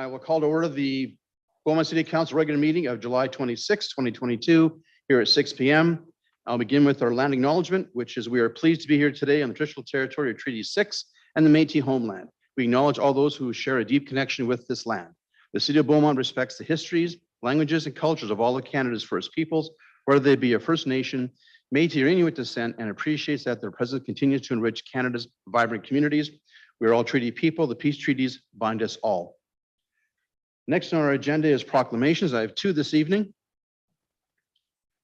I will call to order the Beaumont City Council regular meeting of July 26, 2022, here at 6 p.m. I'll begin with our land acknowledgement, which is we are pleased to be here today on the traditional territory of Treaty 6 and the Métis homeland. We acknowledge all those who share a deep connection with this land. The City of Beaumont respects the histories, languages, and cultures of all of Canada's First Peoples, whether they be a First Nation, Métis, or Inuit descent, and appreciates that their presence continues to enrich Canada's vibrant communities. We are all treaty people. The peace treaties bind us all. Next on our agenda is proclamations. I have two this evening.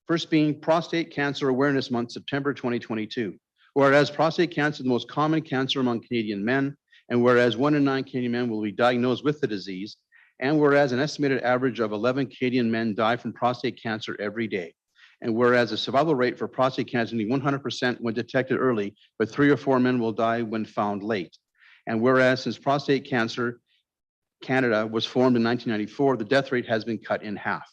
First being Prostate Cancer Awareness Month, September 2022. Whereas prostate cancer is the most common cancer among Canadian men, and whereas 1 in 9 Canadian men will be diagnosed with the disease, and whereas an estimated average of 11 Canadian men die from prostate cancer every day, and whereas the survival rate for prostate cancer is 100% when detected early, but 3 or 4 men will die when found late. And whereas since prostate cancer Canada was formed in 1994, the death rate has been cut in half.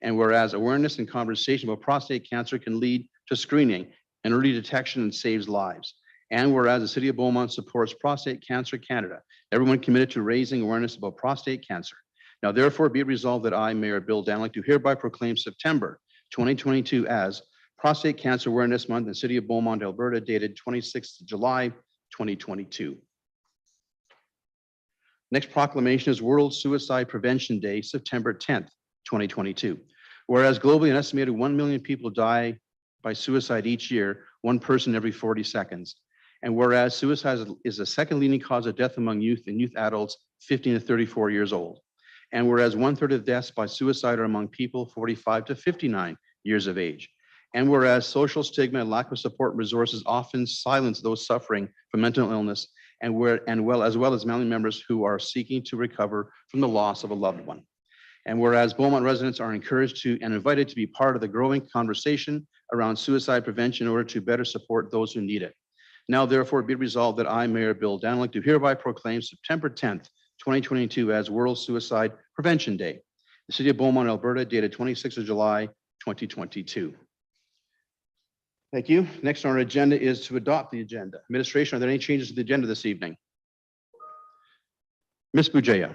And whereas awareness and conversation about prostate cancer can lead to screening and early detection and saves lives. And whereas the City of Beaumont supports Prostate Cancer Canada, everyone committed to raising awareness about prostate cancer. Now therefore be it resolved that I, Mayor Bill Danlick, do hereby proclaim September 2022 as Prostate Cancer Awareness Month in the City of Beaumont, Alberta, dated 26th July 2022. Next proclamation is World Suicide Prevention Day, September 10th, 2022. Whereas globally an estimated 1 million people die by suicide each year, 1 person every 40 seconds. And whereas suicide is the second leading cause of death among youth and youth adults 15 to 34 years old. And whereas 1/3 of deaths by suicide are among people 45 to 59 years of age. And whereas social stigma and lack of support resources often silence those suffering from mental illness, and as well as family members who are seeking to recover from the loss of a loved one. And whereas Beaumont residents are encouraged to and invited to be part of the growing conversation around suicide prevention in order to better support those who need it. Now therefore be resolved that I, Mayor Bill Danlick, do hereby proclaim September 10th, 2022 as World Suicide Prevention Day. The City of Beaumont, Alberta, dated 26th of July, 2022. Thank you. Next on our agenda is to adopt the agenda. Administration, are there any changes to the agenda this evening? Ms. Bujaya.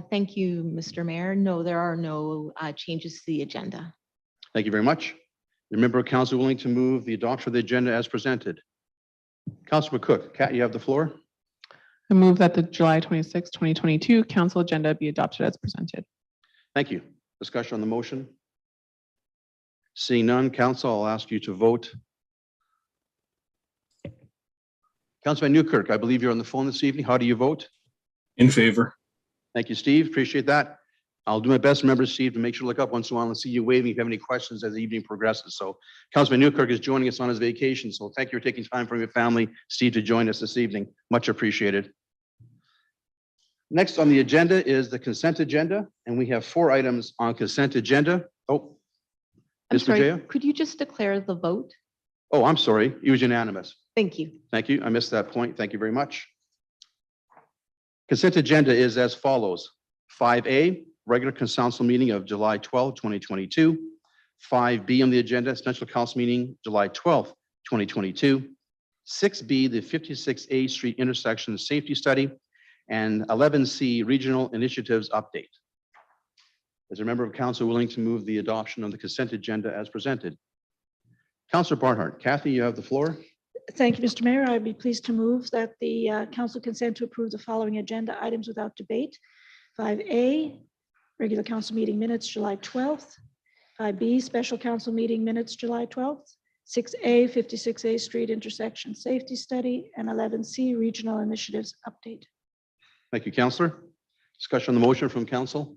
Thank you, Mr. Mayor. No, there are no changes to the agenda. Thank you very much. The member of council willing to move the adoption of the agenda as presented. Councillor Cook, Kat, you have the floor. I move that the July 26, 2022 council agenda be adopted as presented. Thank you. Discussion on the motion. Seeing none, council, I'll ask you to vote. Councillor vanNieuwkerk, I believe you're on the phone this evening. How do you vote? In favor. Thank you, Steve. Appreciate that. I'll do my best, remember, Steve, to make sure to look up once in a while and see you waving if you have any questions as the evening progresses. So Councillor vanNieuwkerk is joining us on his vacation. So thank you for taking time from your family, Steve, to join us this evening. Much appreciated. Next on the agenda is the consent agenda, and we have 4 items on consent agenda. Oh, I'm Ms. sorry, Bujaya? could you just declare the vote? Oh, I'm sorry. It was unanimous. Thank you. Thank you. I missed that point. Thank you very much. Consent agenda is as follows. 5A, regular council meeting of July 12, 2022. 5B on the agenda, special council meeting July 12, 2022. 6B, the 56A Street intersection safety study. And 11C, regional initiatives update. Is there a member of council willing to move the adoption of the consent agenda as presented? Councillor Barnhart. Kathy, you have the floor. Thank you, Mr. Mayor. I'd be pleased to move that the council consent to approve the following agenda items without debate. 5A, regular council meeting minutes, July 12th. 5B, special council meeting minutes, July 12th. 6A, 56A Street intersection safety study, and 11C, regional initiatives update. Thank you, Councillor. Discussion on the motion from council.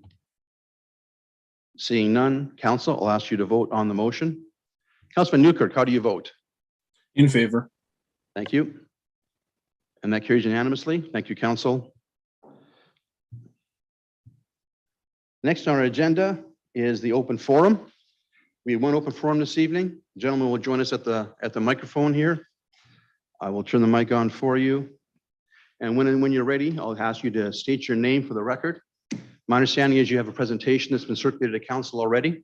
Seeing none, council, I'll ask you to vote on the motion. Councillor vanNieuwkerk, how do you vote? In favor. Thank you. And that carries unanimously. Thank you, council. Next on our agenda is the open forum. We have one open forum this evening. The gentleman will join us at the microphone here. I will turn the mic on for you. And when you're ready, I'll ask you to state your name for the record. My understanding is you have a presentation that's been circulated to council already.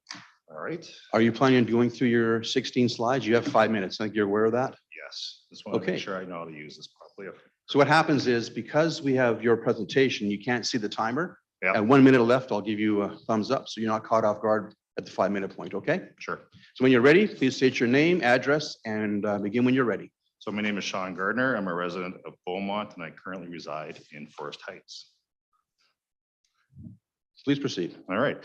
All right. Are you planning on going through your 16 slides? You have 5 minutes. I think you're aware of that. Yes. Just want to Okay. make sure I know how to use this properly. Okay. So what happens is because we have your presentation, you can't see the timer. Yeah. At 1 minute left, I'll give you a thumbs up, so you're not caught off guard at the 5-minute point, okay? Sure. So when you're ready, please state your name, address, and begin when you're ready. So my name is Sean Gardner. I'm a resident of Beaumont and I currently reside in Forest Heights. Please proceed. All right.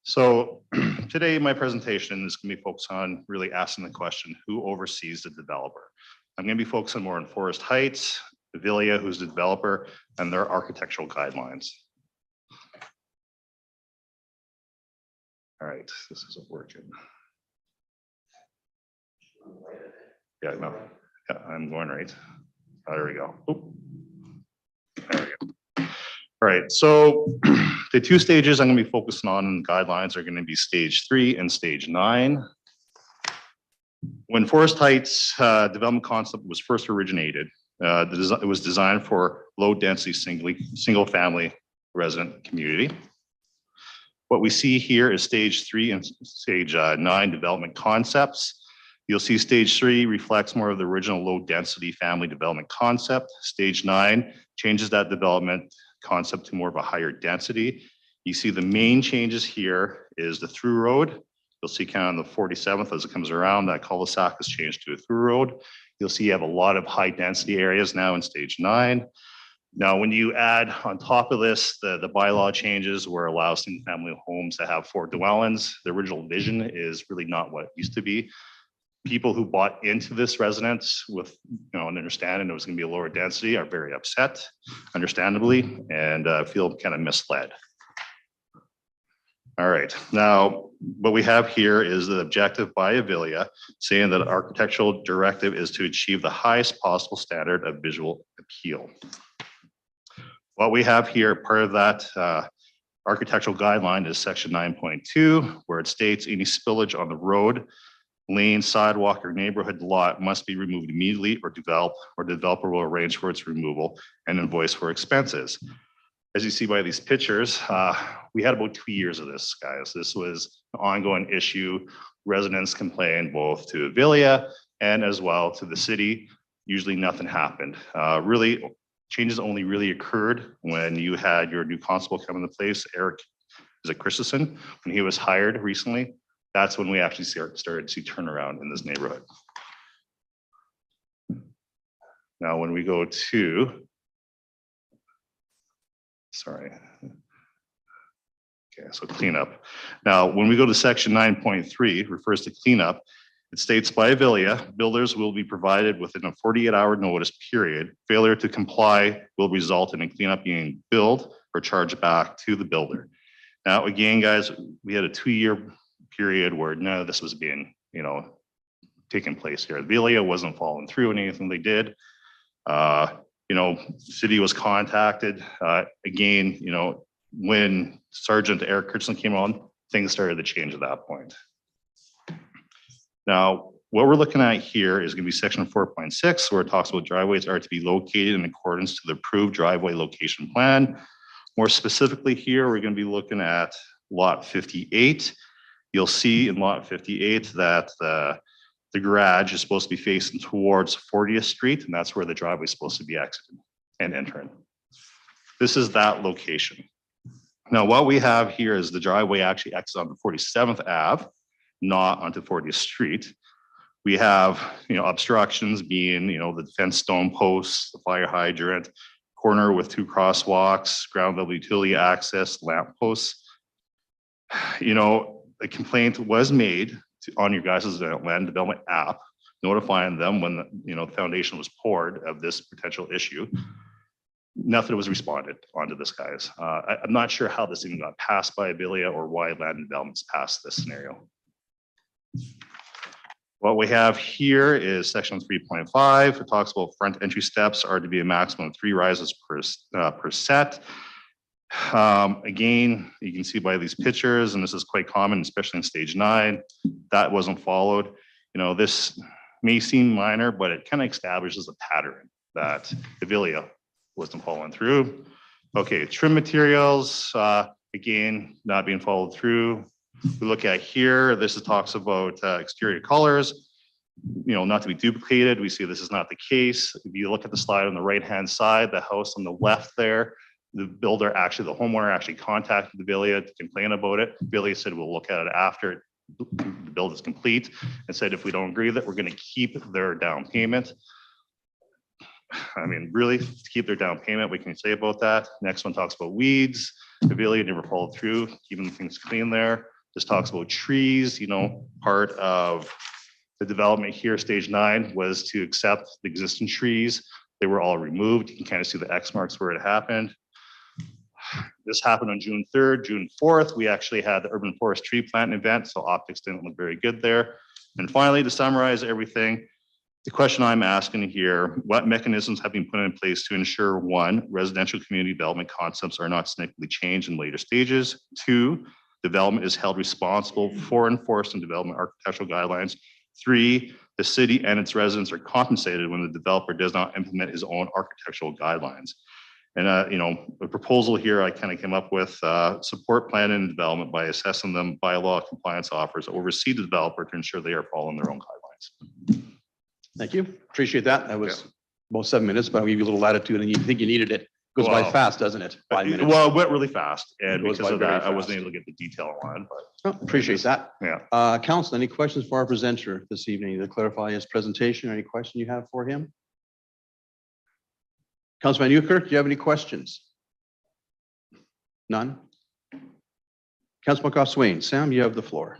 So today my presentation is going to be focused on really asking the question, who oversees the developer? I'm going to be focusing more on Forest Heights, Avilia, who's the developer, and their architectural guidelines. All right, this isn't working. Yeah, no, yeah, I'm going right. Oh, there we go. Oop. There we go. All right, so the two stages I'm going to be focusing on in the guidelines are going to be stage 3 and stage 9. When Forest Heights development concept was first originated, it was designed for low density single family resident community. What we see here is stage 3 and stage 9 development concepts. You'll see stage 3 reflects more of the original low density family development concept. Stage 9 changes that development concept to more of a higher density. You see the main changes here is the through road. You'll see kind of the 47th as it comes around, that cul-de-sac is changed to a through road. You'll see you have a lot of high density areas now in stage 9. Now, when you add on top of this, the bylaw changes where it allows single family homes to have 4 dwellings. The original vision is really not what it used to be. People who bought into this residence with, an understanding it was going to be a lower density are very upset, understandably, and feel kind of misled. All right, now what we have here is the objective by Avilia saying that architectural directive is to achieve the highest possible standard of visual appeal. What we have here, part of that architectural guideline is section 9.2, where it states any spillage on the road, lane, sidewalk, or neighborhood lot must be removed immediately or developer will arrange for its removal and invoice for expenses. As you see by these pictures, we had about 2 years of this, guys. This was an ongoing issue. Residents complained both to Avilia and as well to the city. Usually nothing happened. Really, changes only really occurred when you had your new constable come into place, Eric, is it Christensen, when he was hired recently. That's when we actually started to turn around in this neighborhood. Now, when we go to, sorry. Okay, so cleanup. Now, when we go to section 9.3, refers to cleanup, it states by Avilia, builders will be provided within a 48-hour notice period. Failure to comply will result in a cleanup being billed or charged back to the builder. Now, again, guys, we had a 2-year period where none of this was being, taking place here. Avilia wasn't following through on anything they did. City was contacted. Again, when Sergeant Eric Kirchner came on, things started to change at that point. Now, what we're looking at here is going to be section 4.6, where it talks about driveways are to be located in accordance to the approved driveway location plan. More specifically here, we're going to be looking at lot 58. You'll see in lot 58 that the garage is supposed to be facing towards 40th Street, and that's where the driveway is supposed to be exiting and entering. This is that location. Now, what we have here is the driveway actually exits onto 47th Ave, not onto 40th Street. We have, obstructions being, the fence stone posts, the fire hydrant, corner with 2 crosswalks, ground level utility access, lamp posts. A complaint was made on your guys' land development app, notifying them when the foundation was poured of this potential issue. Nothing was responded onto this, guys. I'm not sure how this even got passed by Avilia or why land developments passed this scenario. What we have here is section 3.5. It talks about front entry steps are to be a maximum of 3 rises per set. Again, you can see by these pictures, and this is quite common, especially in stage 9, that wasn't followed. This may seem minor, but it kind of establishes a pattern that Avilia wasn't following through. Okay, trim materials, again, not being followed through. We look at here, this talks about exterior colors, not to be duplicated. We see this is not the case. If you look at the slide on the right-hand side, the house on the left there, The builder, actually, the homeowner actually contacted the Velia to complain about it. Velia said, we'll look at it after the build is complete, and said, if we don't agree with it, we're going to keep their down payment. I mean, really, to keep their down payment, what can you say about that? Next one talks about weeds. The Velia never followed through, keeping things clean there. This talks about trees, you know, part of the development here, stage 9, was to accept the existing trees. They were all removed. You can kind of see the X marks where it happened. This happened on June 3rd, June 4th. We actually had the urban forest tree planting event, so optics didn't look very good there. And finally, to summarize everything, the question I'm asking here, what mechanisms have been put in place to ensure, 1, residential community development concepts are not significantly changed in later stages? 2, development is held responsible for enforcing development architectural guidelines. 3, the city and its residents are compensated when the developer does not implement his own architectural guidelines. And, you know, the proposal here I kind of came up with, support planning and development by assessing them by law compliance offers that oversee the developer to ensure they are following their own guidelines. Thank you. Appreciate that. That was about 7 minutes, but I'll give you a little latitude and you think you needed it. Goes by Wow. fast, doesn't it? 5 minutes. Well, it went really fast, and It goes because by of very that, I wasn't fast. able to get the detail on, but Oh, appreciate that. yeah. Council, any questions for our presenter this evening to clarify his presentation? Any question you have for him? Councillor vanNieuwkerk, do you have any questions? None? Councillor McGough-Swain, Sam, you have the floor.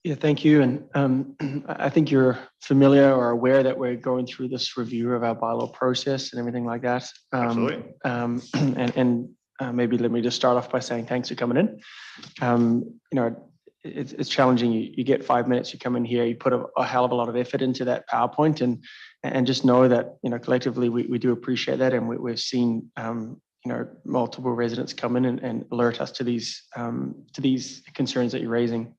Yeah, thank you. And I think you're familiar or aware that we're going through this review of our bylaw process and everything like that. Absolutely. Maybe let me just start off by saying thanks for coming in. You know, it's challenging. You get 5 minutes, you come in here, you put a hell of a lot of effort into that PowerPoint, and just know that, you know, collectively we do appreciate that, and we've seen you know, multiple residents come in and alert us to these concerns that you're raising.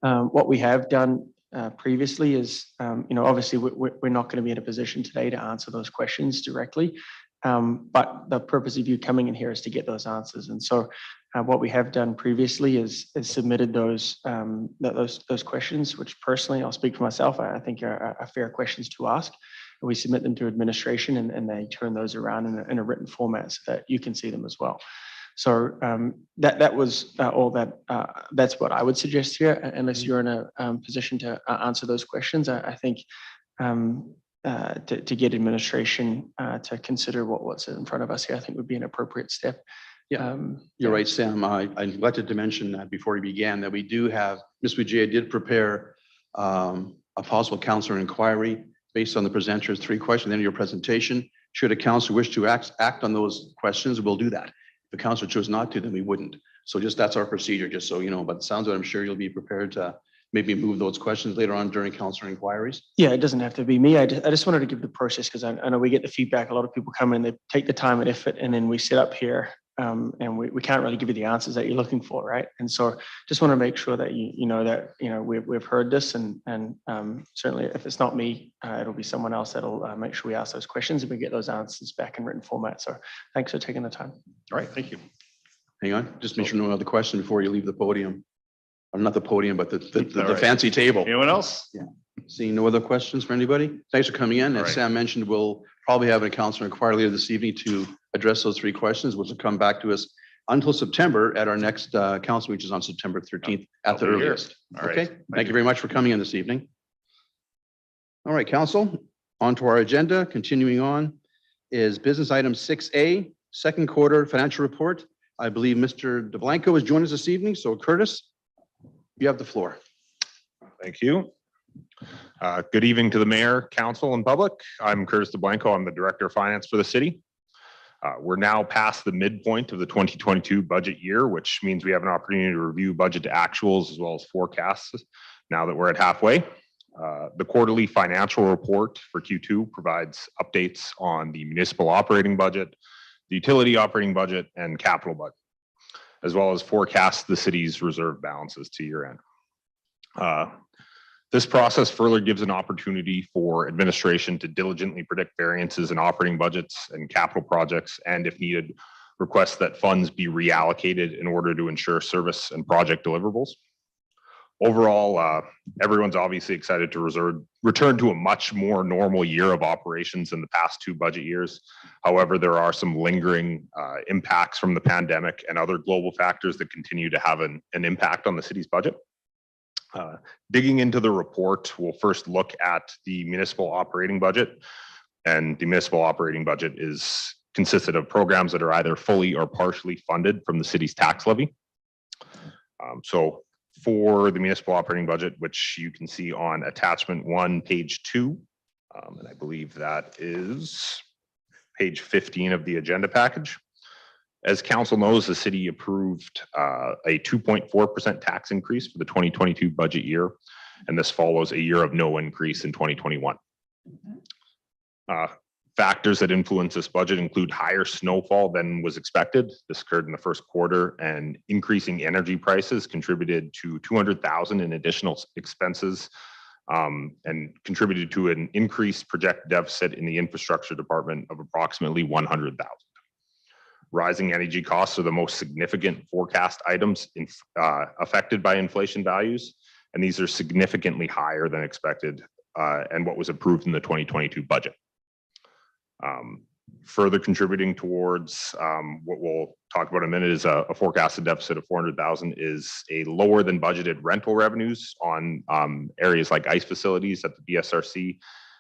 What we have done previously is, you know, obviously we're not going to be in a position today to answer those questions directly, but the purpose of you coming in here is to get those answers. And so what we have done previously is submitted those questions, which personally, I'll speak for myself, I think are fair questions to ask. We submit them to administration and they turn those around in a written format so that you can see them as well. So that was all that. That's what I would suggest here, unless you're in a position to answer those questions. I think to get administration to consider what's in front of us here, I think would be an appropriate step. Yeah, you're right, Sam. I neglected to mention that before we began that we do have, Ms. Wijaya did prepare a possible councillor inquiry based on the presenter's 3 questions at the end of your presentation. Should a councillor wish to act on those questions, we'll do that. If the councillor chose not to, then we wouldn't. So just that's our procedure, just so you know. But it sounds like I'm sure you'll be prepared to maybe move those questions later on during councillor inquiries. Yeah, it doesn't have to be me. I just wanted to give the process because I know we get the feedback. A lot of people come in, they take the time and effort, and then we sit up here and we can't really give you the answers that you're looking for, right? And so just want to make sure that you know that we've heard this, and certainly if it's not me, it'll be someone else that'll make sure we ask those questions and we get those answers back in written format. So thanks for taking the time. All right, thank you. Hang on, just make sure no other question before you leave the podium. Or not the podium, but the right. fancy table. Anyone else? Yeah. Seeing no other questions for anybody? Thanks for coming in. All As right. Sam mentioned, we'll probably have a councillor inquiry later this evening to address those 3 questions, which will come back to us until September at our next council, which is on September 13th at the I'll be here. earliest. All right. Okay, thank you very much for coming in this evening. All right, council, on to our agenda. Continuing on is business item 6A, second quarter financial report. I believe Mr. DeBlanco has joined us this evening. So Curtis, you have the floor. Thank you. Good evening to the mayor, council, and public. I'm Curtis DeBlanco. I'm the director of finance for the city. We're now past the midpoint of the 2022 budget year, which means we have an opportunity to review budget to actuals as well as forecasts now that we're at halfway. The quarterly financial report for Q2 provides updates on the municipal operating budget, the utility operating budget, and capital budget, as well as forecasts the city's reserve balances to year end. This process further gives an opportunity for administration to diligently predict variances in operating budgets and capital projects, and if needed, request that funds be reallocated in order to ensure service and project deliverables. Overall, everyone's obviously excited to return to a much more normal year of operations than the past 2 budget years. However, there are some lingering impacts from the pandemic and other global factors that continue to have an impact on the city's budget. Digging into the report, we'll first look at the municipal operating budget. And the municipal operating budget consisted of programs that are either fully or partially funded from the city's tax levy. So for the municipal operating budget, which you can see on attachment 1, page 2, and I believe that is page 15 of the agenda package. As council knows, the city approved a 2.4% tax increase for the 2022 budget year, and this follows a year of no increase in 2021. Factors that influence this budget include higher snowfall than was expected. This occurred in the first quarter, and increasing energy prices contributed to $200,000 in additional expenses and contributed to an increased projected deficit in the infrastructure department of approximately $100,000. Rising energy costs are the most significant forecast items affected by inflation values, and these are significantly higher than expected and what was approved in the 2022 budget. Further contributing towards what we'll talk about in a minute is a forecasted deficit of $400,000 is a lower than budgeted rental revenues on areas like ice facilities at the BSRC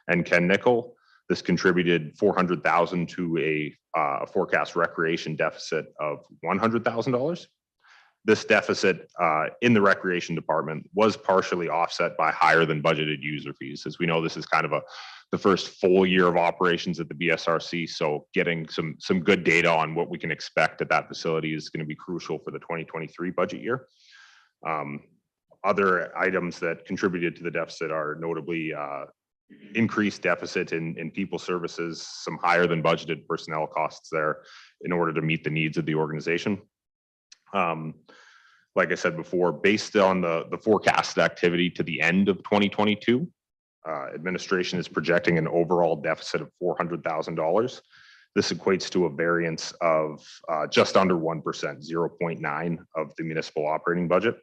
and Ken Nickel. This contributed $400,000 to a forecast recreation deficit of $100,000. This deficit in the recreation department was partially offset by higher than budgeted user fees. As we know, this is kind of the first full year of operations at the BSRC, so getting some good data on what we can expect at that facility is going to be crucial for the 2023 budget year. Other items that contributed to the deficit are notably increased deficit in people services, some higher than budgeted personnel costs there in order to meet the needs of the organization. Like I said before, based on the forecast activity to the end of 2022, administration is projecting an overall deficit of $400,000. This equates to a variance of just under 1%, 0.9 of the municipal operating budget.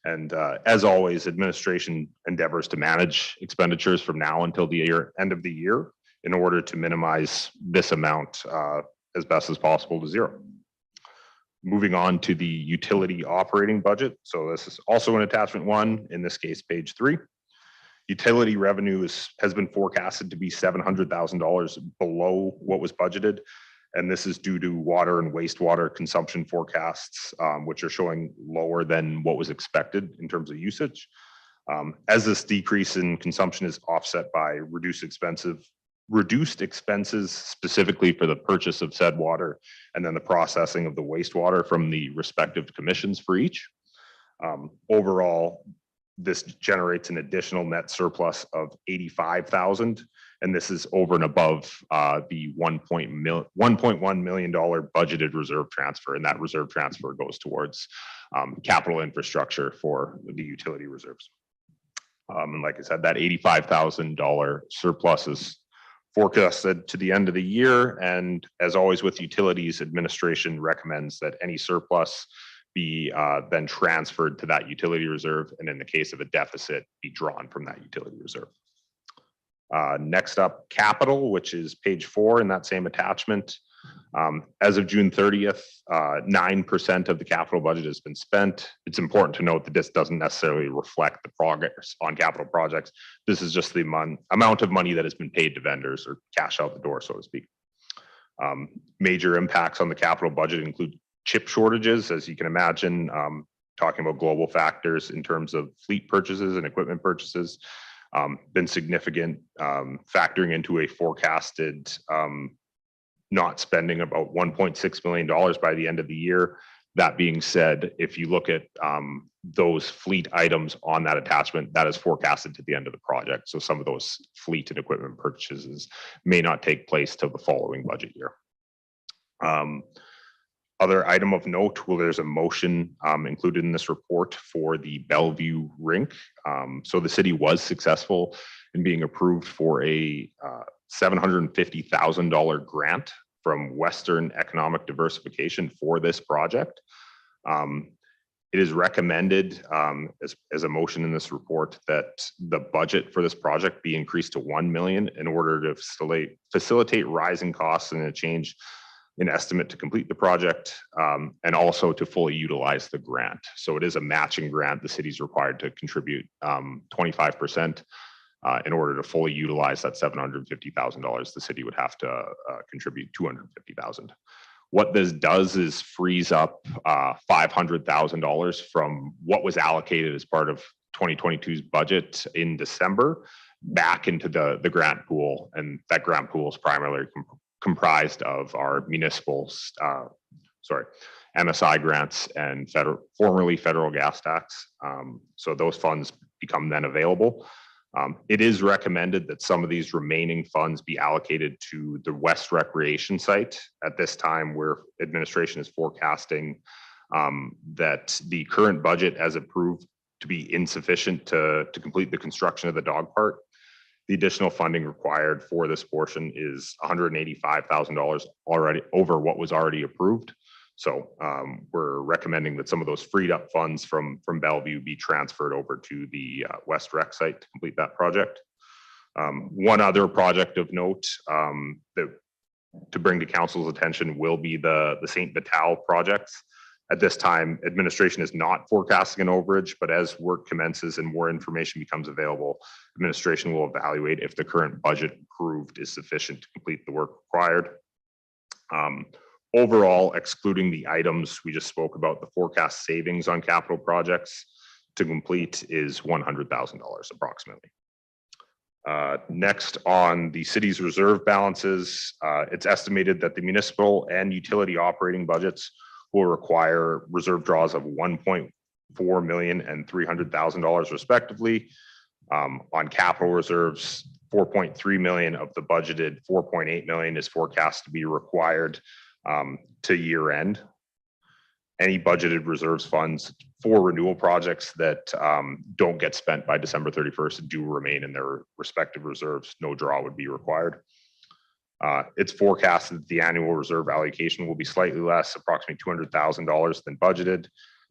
And as always, administration endeavors to manage expenditures from now until the end of the year in order to minimize this amount as best as possible to zero. Moving on to the utility operating budget. So this is also an attachment 1, in this case, page 3. Utility revenue has been forecasted to be $700,000 below what was budgeted. And this is due to water and wastewater consumption forecasts, which are showing lower than what was expected in terms of usage. As this decrease in consumption is offset by reduced expenses specifically for the purchase of said water and then the processing of the wastewater from the respective commissions for each. Overall, this generates an additional net surplus of $85,000, and this is over and above the $1.1 million budgeted reserve transfer, and that reserve transfer goes towards capital infrastructure for the utility reserves. And like I said, that $85,000 surplus is forecasted to the end of the year, and as always with utilities, administration recommends that any surplus be then transferred to that utility reserve, and in the case of a deficit, be drawn from that utility reserve. Next up, capital, which is page 4 in that same attachment. As of June 30th, 9% of the capital budget has been spent. It's important to note that this doesn't necessarily reflect the progress on capital projects. This is just the amount of money that has been paid to vendors or cash out the door, so to speak. Major impacts on the capital budget include chip shortages, as you can imagine, talking about global factors in terms of fleet purchases and equipment purchases, been significant, factoring into a forecasted not spending about $1.6 million by the end of the year. That being said, if you look at those fleet items on that attachment, that is forecasted to the end of the project. So some of those fleet and equipment purchases may not take place till the following budget year. Other item of note, well, there's a motion included in this report for the Bellevue Rink. So the city was successful in being approved for a $750,000 grant from Western Economic Diversification for this project. It is recommended as a motion in this report that the budget for this project be increased to 1 million in order to facilitate rising costs and a change in estimate to complete the project, and also to fully utilize the grant. So it is a matching grant. The city's required to contribute 25%. In order to fully utilize that $750,000, the city would have to contribute $250,000. What this does is frees up $500,000 from what was allocated as part of 2022's budget in December back into the grant pool, and that grant pool is primarily comprised of our municipal, MSI grants and formerly federal gas tax. So those funds become then available. It is recommended that some of these remaining funds be allocated to the West Recreation site at this time, where administration is forecasting that the current budget as approved to be insufficient to complete the construction of the dog park. The additional funding required for this portion is $185,000 already over what was already approved. So we're recommending that some of those freed up funds from Bellevue be transferred over to the West Rec site to complete that project. One other project of note that to bring to council's attention will be the St. Vital projects. At this time, administration is not forecasting an overage, but as work commences and more information becomes available, administration will evaluate if the current budget approved is sufficient to complete the work required. Overall, excluding the items we just spoke about, the forecast savings on capital projects to complete is $100,000 approximately. Next, on the city's reserve balances, it's estimated that the municipal and utility operating budgets will require reserve draws of $1.4 million and $300,000 respectively. On capital reserves, $4.3 million of the budgeted $4.8 million is forecast to be required to year end. Any budgeted reserves funds for renewal projects that don't get spent by December 31st do remain in their respective reserves. No draw would be required. It's forecasted that the annual reserve allocation will be slightly less, approximately $200,000 than budgeted.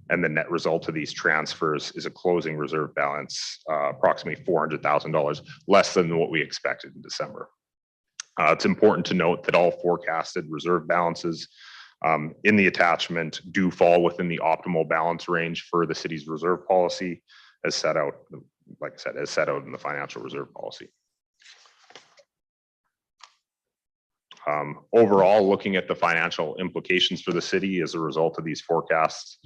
And the net result of these transfers is a closing reserve balance, approximately $400,000 less than what we expected in December. It's important to note that all forecasted reserve balances in the attachment do fall within the optimal balance range for the city's reserve policy as set out, like I said, as set out in the financial reserve policy. Overall, looking at the financial implications for the city as a result of these forecasts,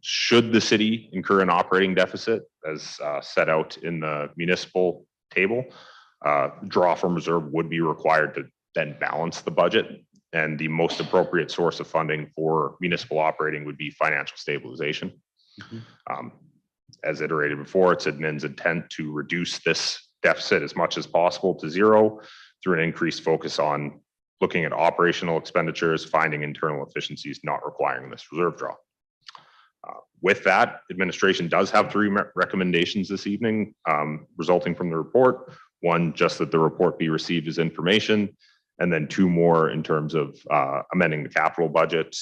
should the city incur an operating deficit as set out in the municipal table, draw from reserve would be required to then balance the budget, and the most appropriate source of funding for municipal operating would be financial stabilization. As iterated before, it's admin's intent to reduce this deficit as much as possible to zero through an increased focus on looking at operational expenditures, finding internal efficiencies, not requiring this reserve draw. With that, administration does have three recommendations this evening resulting from the report. One, just that the report be received as information, and then two more in terms of amending the capital budget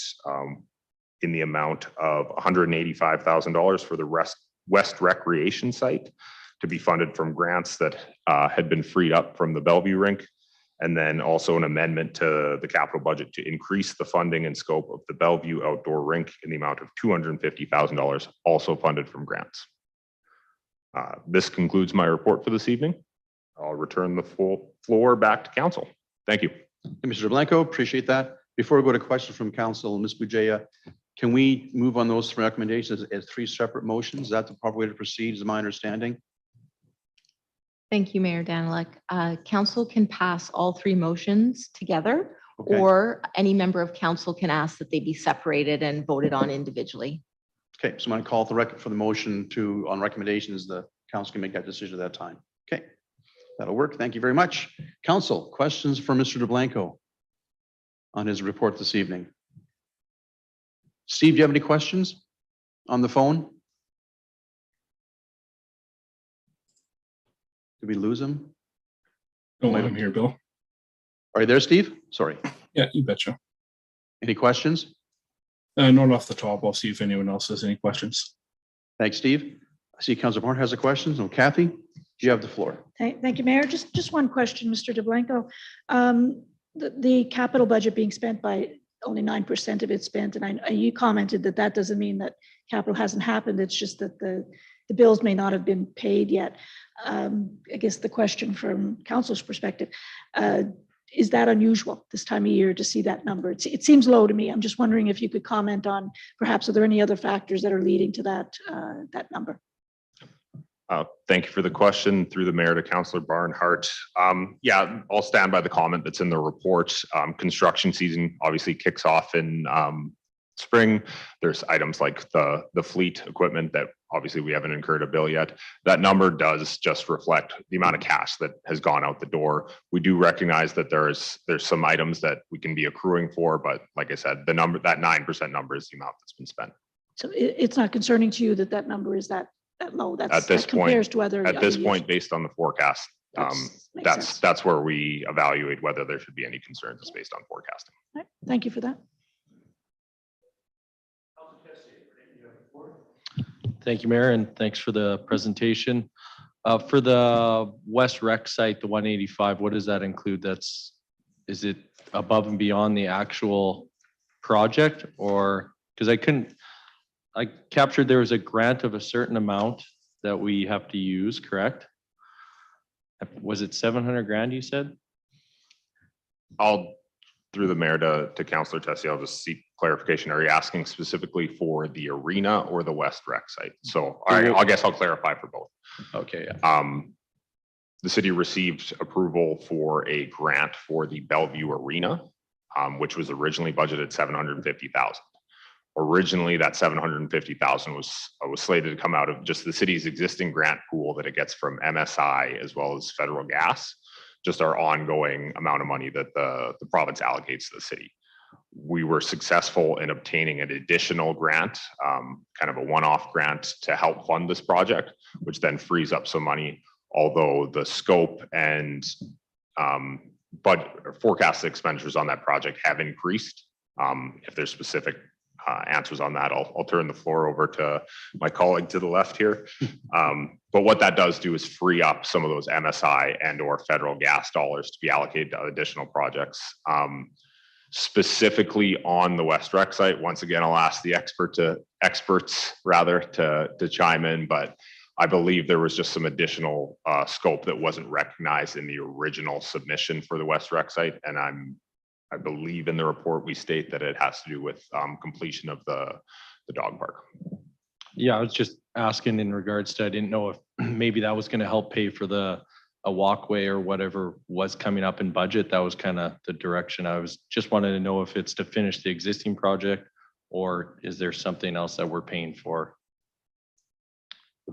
in the amount of $185,000 for the West Recreation site to be funded from grants that had been freed up from the Bellevue Rink, and then also an amendment to the capital budget to increase the funding and scope of the Bellevue Outdoor Rink in the amount of $250,000, also funded from grants. This concludes my report for this evening. I'll return the full floor back to council. Thank you. Mr. Blanco, appreciate that. Before we go to questions from council, Ms. Bugeja, can we move on those recommendations as three separate motions? Is that the proper way to proceed, is my understanding? Thank you, Mayor Daniluk. Council can pass all three motions together, Okay. or any member of council can ask that they be separated and voted on individually. Okay, so I'm going to call the record for the motion to on recommendations. The council can make that decision at that time. Okay, that'll work. Thank you very much. Council, questions for Mr. DeBlanco on his report this evening? Steve, do you have any questions on the phone? Did we lose him? Oh, I'm here, Bill. Are you there, Steve? Sorry. Yeah, you betcha. Any questions? Not off the top. I'll see if anyone else has any questions. Thanks, Steve. I see Councillor Barnhart has a question. So Kathy, you have the floor. Thank you, Mayor. Just one question, Mr. DeBlanco. The capital budget being spent by only 9% of it spent, and you commented that that doesn't mean that capital hasn't happened. It's just that the bills may not have been paid yet. I guess the question from council's perspective, is that unusual this time of year to see that number? It seems low to me. I'm just wondering if you could comment on perhaps are there any other factors that are leading to that number? Thank you for the question through the mayor to Councillor Barnhart. Yeah, I'll stand by the comment that's in the report. Construction season obviously kicks off in spring. There's items like the fleet equipment that obviously we haven't incurred a bill yet. That number does just reflect the amount of cash that has gone out the door. We do recognize that there's some items that we can be accruing for, but like I said, the number, that 9% number is the amount that's been spent. So it's not concerning to you that number is that low? At this that compares point, to other. at this other point, years. based on the forecast, Makes sense. that's where we evaluate whether there should be any concerns is based on forecasting. Right. Thank you for that. Thank you, Mayor, and thanks for the presentation. For the West Rec site, the 185, what does that include? Is it above and beyond the actual project, or because I captured there was a grant of a certain amount that we have to use, correct? Was it 700 grand you said? Through the mayor to Councillor Tessier, I'll just seek clarification. Are you asking specifically for the arena or the West Rec site? So I guess I'll clarify for both. Okay, yeah. The city received approval for a grant for the Bellevue Arena, which was originally budgeted 750,000. Originally, that 750,000 was slated to come out of just the city's existing grant pool that it gets from MSI as well as federal gas, just our ongoing amount of money that the province allocates to the city. We were successful in obtaining an additional grant, kind of a one-off grant to help fund this project, which then frees up some money, although the scope and forecasted expenditures on that project have increased. If there's specific answers on that, I'll turn the floor over to my colleague to the left here. But what that does do is free up some of those MSI and or federal gas dollars to be allocated to additional projects. Specifically on the West Rec site, once again, I'll ask the experts to chime in, but I believe there was just some additional scope that wasn't recognized in the original submission for the West Rec site, and I believe in the report we state that it has to do with completion of the dog park. Yeah, I was just asking in regards to, I didn't know if maybe that was going to help pay for a walkway or whatever was coming up in budget. That was kind of the direction. I was just wanted to know if it's to finish the existing project or is there something else that we're paying for?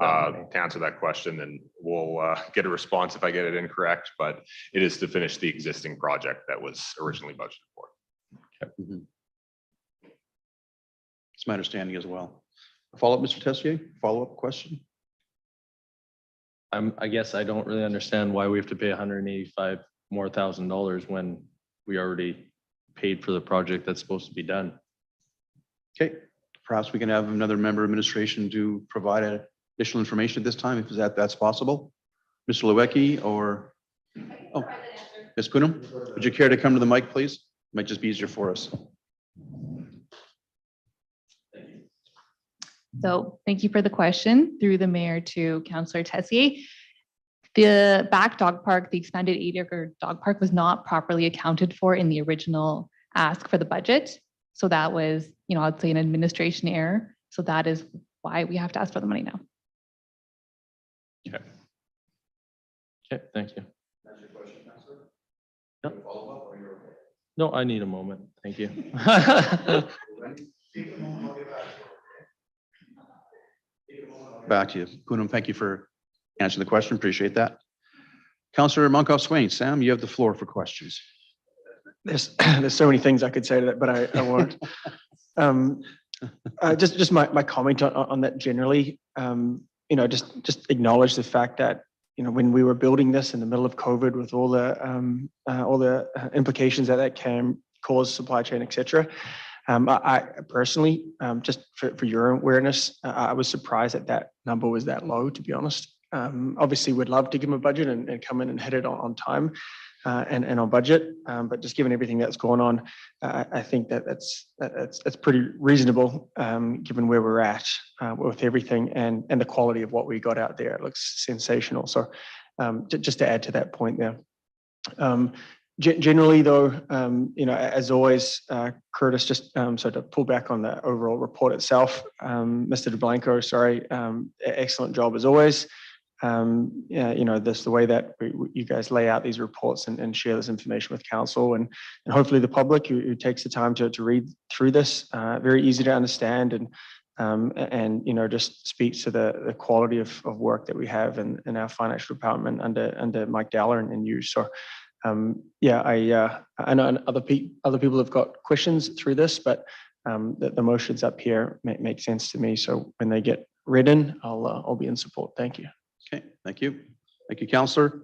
To answer that question, and we'll get a response if I get it incorrect, but it is to finish the existing project that was originally budgeted for. Okay. It's my understanding as well. Follow-up, Mr. Tessier, follow-up question? I guess I don't really understand why we have to pay $185,000 more when we already paid for the project that's supposed to be done. Okay, perhaps we can have another member of administration to provide additional information at this time, if that's possible. Mr. Lewicki or Ms. Poonam, would you care to come to the mic, please? Might just be easier for us. So thank you for the question through the mayor to Councillor Tessier. The back dog park, the expanded 8-acre dog park was not properly accounted for in the original ask for the budget. So that was, I'd say an administration error. So that is why we have to ask for the money now. Okay. Okay, thank you. That's your question, Councillor? Yep. Follow-up or you're okay? No, I need a moment. Thank you. Back to you. Poonam, thank you for answering the question. Appreciate that. Councillor Monkoff-Swain, Sam, you have the floor for questions. There's so many things I could say to that, but I won't. Just my comment on that generally. Just acknowledge the fact that when we were building this in the middle of COVID with all the implications that can cause, supply chain, etc. I personally, just for your awareness, I was surprised that that number was that low, to be honest. Obviously, we'd love to give them a budget and come in and hit it on time and on budget. But just given everything that's going on, I think that's pretty reasonable given where we're at with everything and the quality of what we got out there. It looks sensational. So just to add to that point there. Generally, though, as always, Curtis, just so to pull back on the overall report itself, Mr. DeBlanco, sorry, excellent job as always. This the way that you guys lay out these reports and share this information with council and hopefully the public who takes the time to read through this, very easy to understand and just speaks to the quality of work that we have in our financial department under Mike Dowler and you. So. I know other people have got questions through this, but the motions up here make sense to me. So when they get written, I'll be in support. Thank you. Okay, thank you. Thank you, Councillor.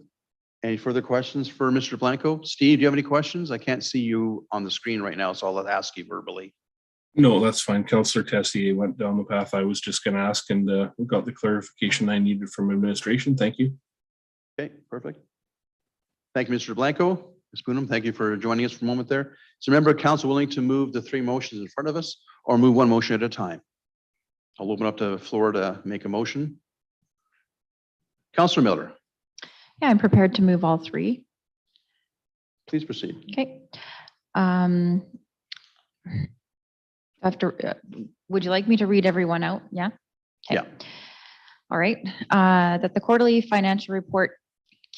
Any further questions for Mr. Blanco? Steve, do you have any questions? I can't see you on the screen right now, so I'll ask you verbally. No, that's fine. Councillor Tessier went down the path I was just going to ask, and we got the clarification I needed from administration. Thank you. Okay, perfect. Thank you, Mr. Blanco. Ms. Boonham, thank you for joining us for a moment there. So remember, council willing to move the three motions in front of us or move one motion at a time? I'll open up the floor to make a motion. Councillor Miller, Yeah, I'm prepared to move all three. please proceed. Okay. Would you like me to read everyone out? Yeah? Okay. Yeah. All right. That the quarterly financial report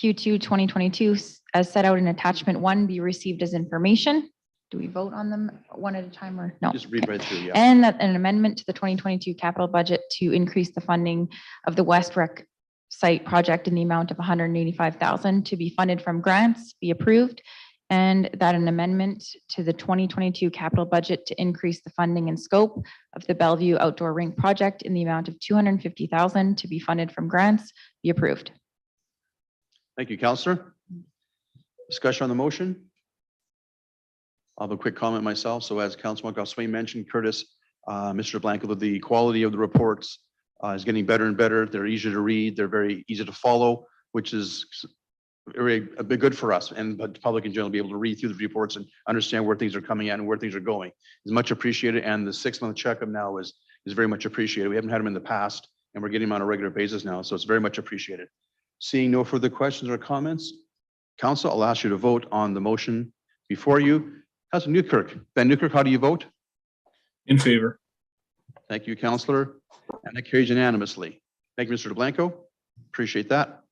Q2 2022 as set out in attachment 1 be received as information. Do we vote on them one at a time or no? Just read right through, yeah. And that an amendment to the 2022 capital budget to increase the funding of the West Rec site project in the amount of $185,000 to be funded from grants be approved, and that an amendment to the 2022 capital budget to increase the funding and scope of the Bellevue outdoor rink project in the amount of $250,000 to be funded from grants be approved. Thank you, Councillor. Discussion on the motion. I'll have a quick comment myself. So as Councilman Gosway mentioned, Curtis, Mr. Blanco, the quality of the reports is getting better and better. They're easier to read. They're very easy to follow, which is very a bit good for us and but the public in general be able to read through the reports and understand where things are coming at and where things are going. Is much appreciated. And the 6-month checkup now is very much appreciated. We haven't had them in the past and we're getting them on a regular basis now. So it's very much appreciated. Seeing no further questions or comments, Council, I'll ask you to vote on the motion before you. Councillor Newkirk, vanNieuwkerk, how do you vote? In favor. Thank you, Councillor. And that carries unanimously. Thank you, Mr. DeBlanco. Appreciate that.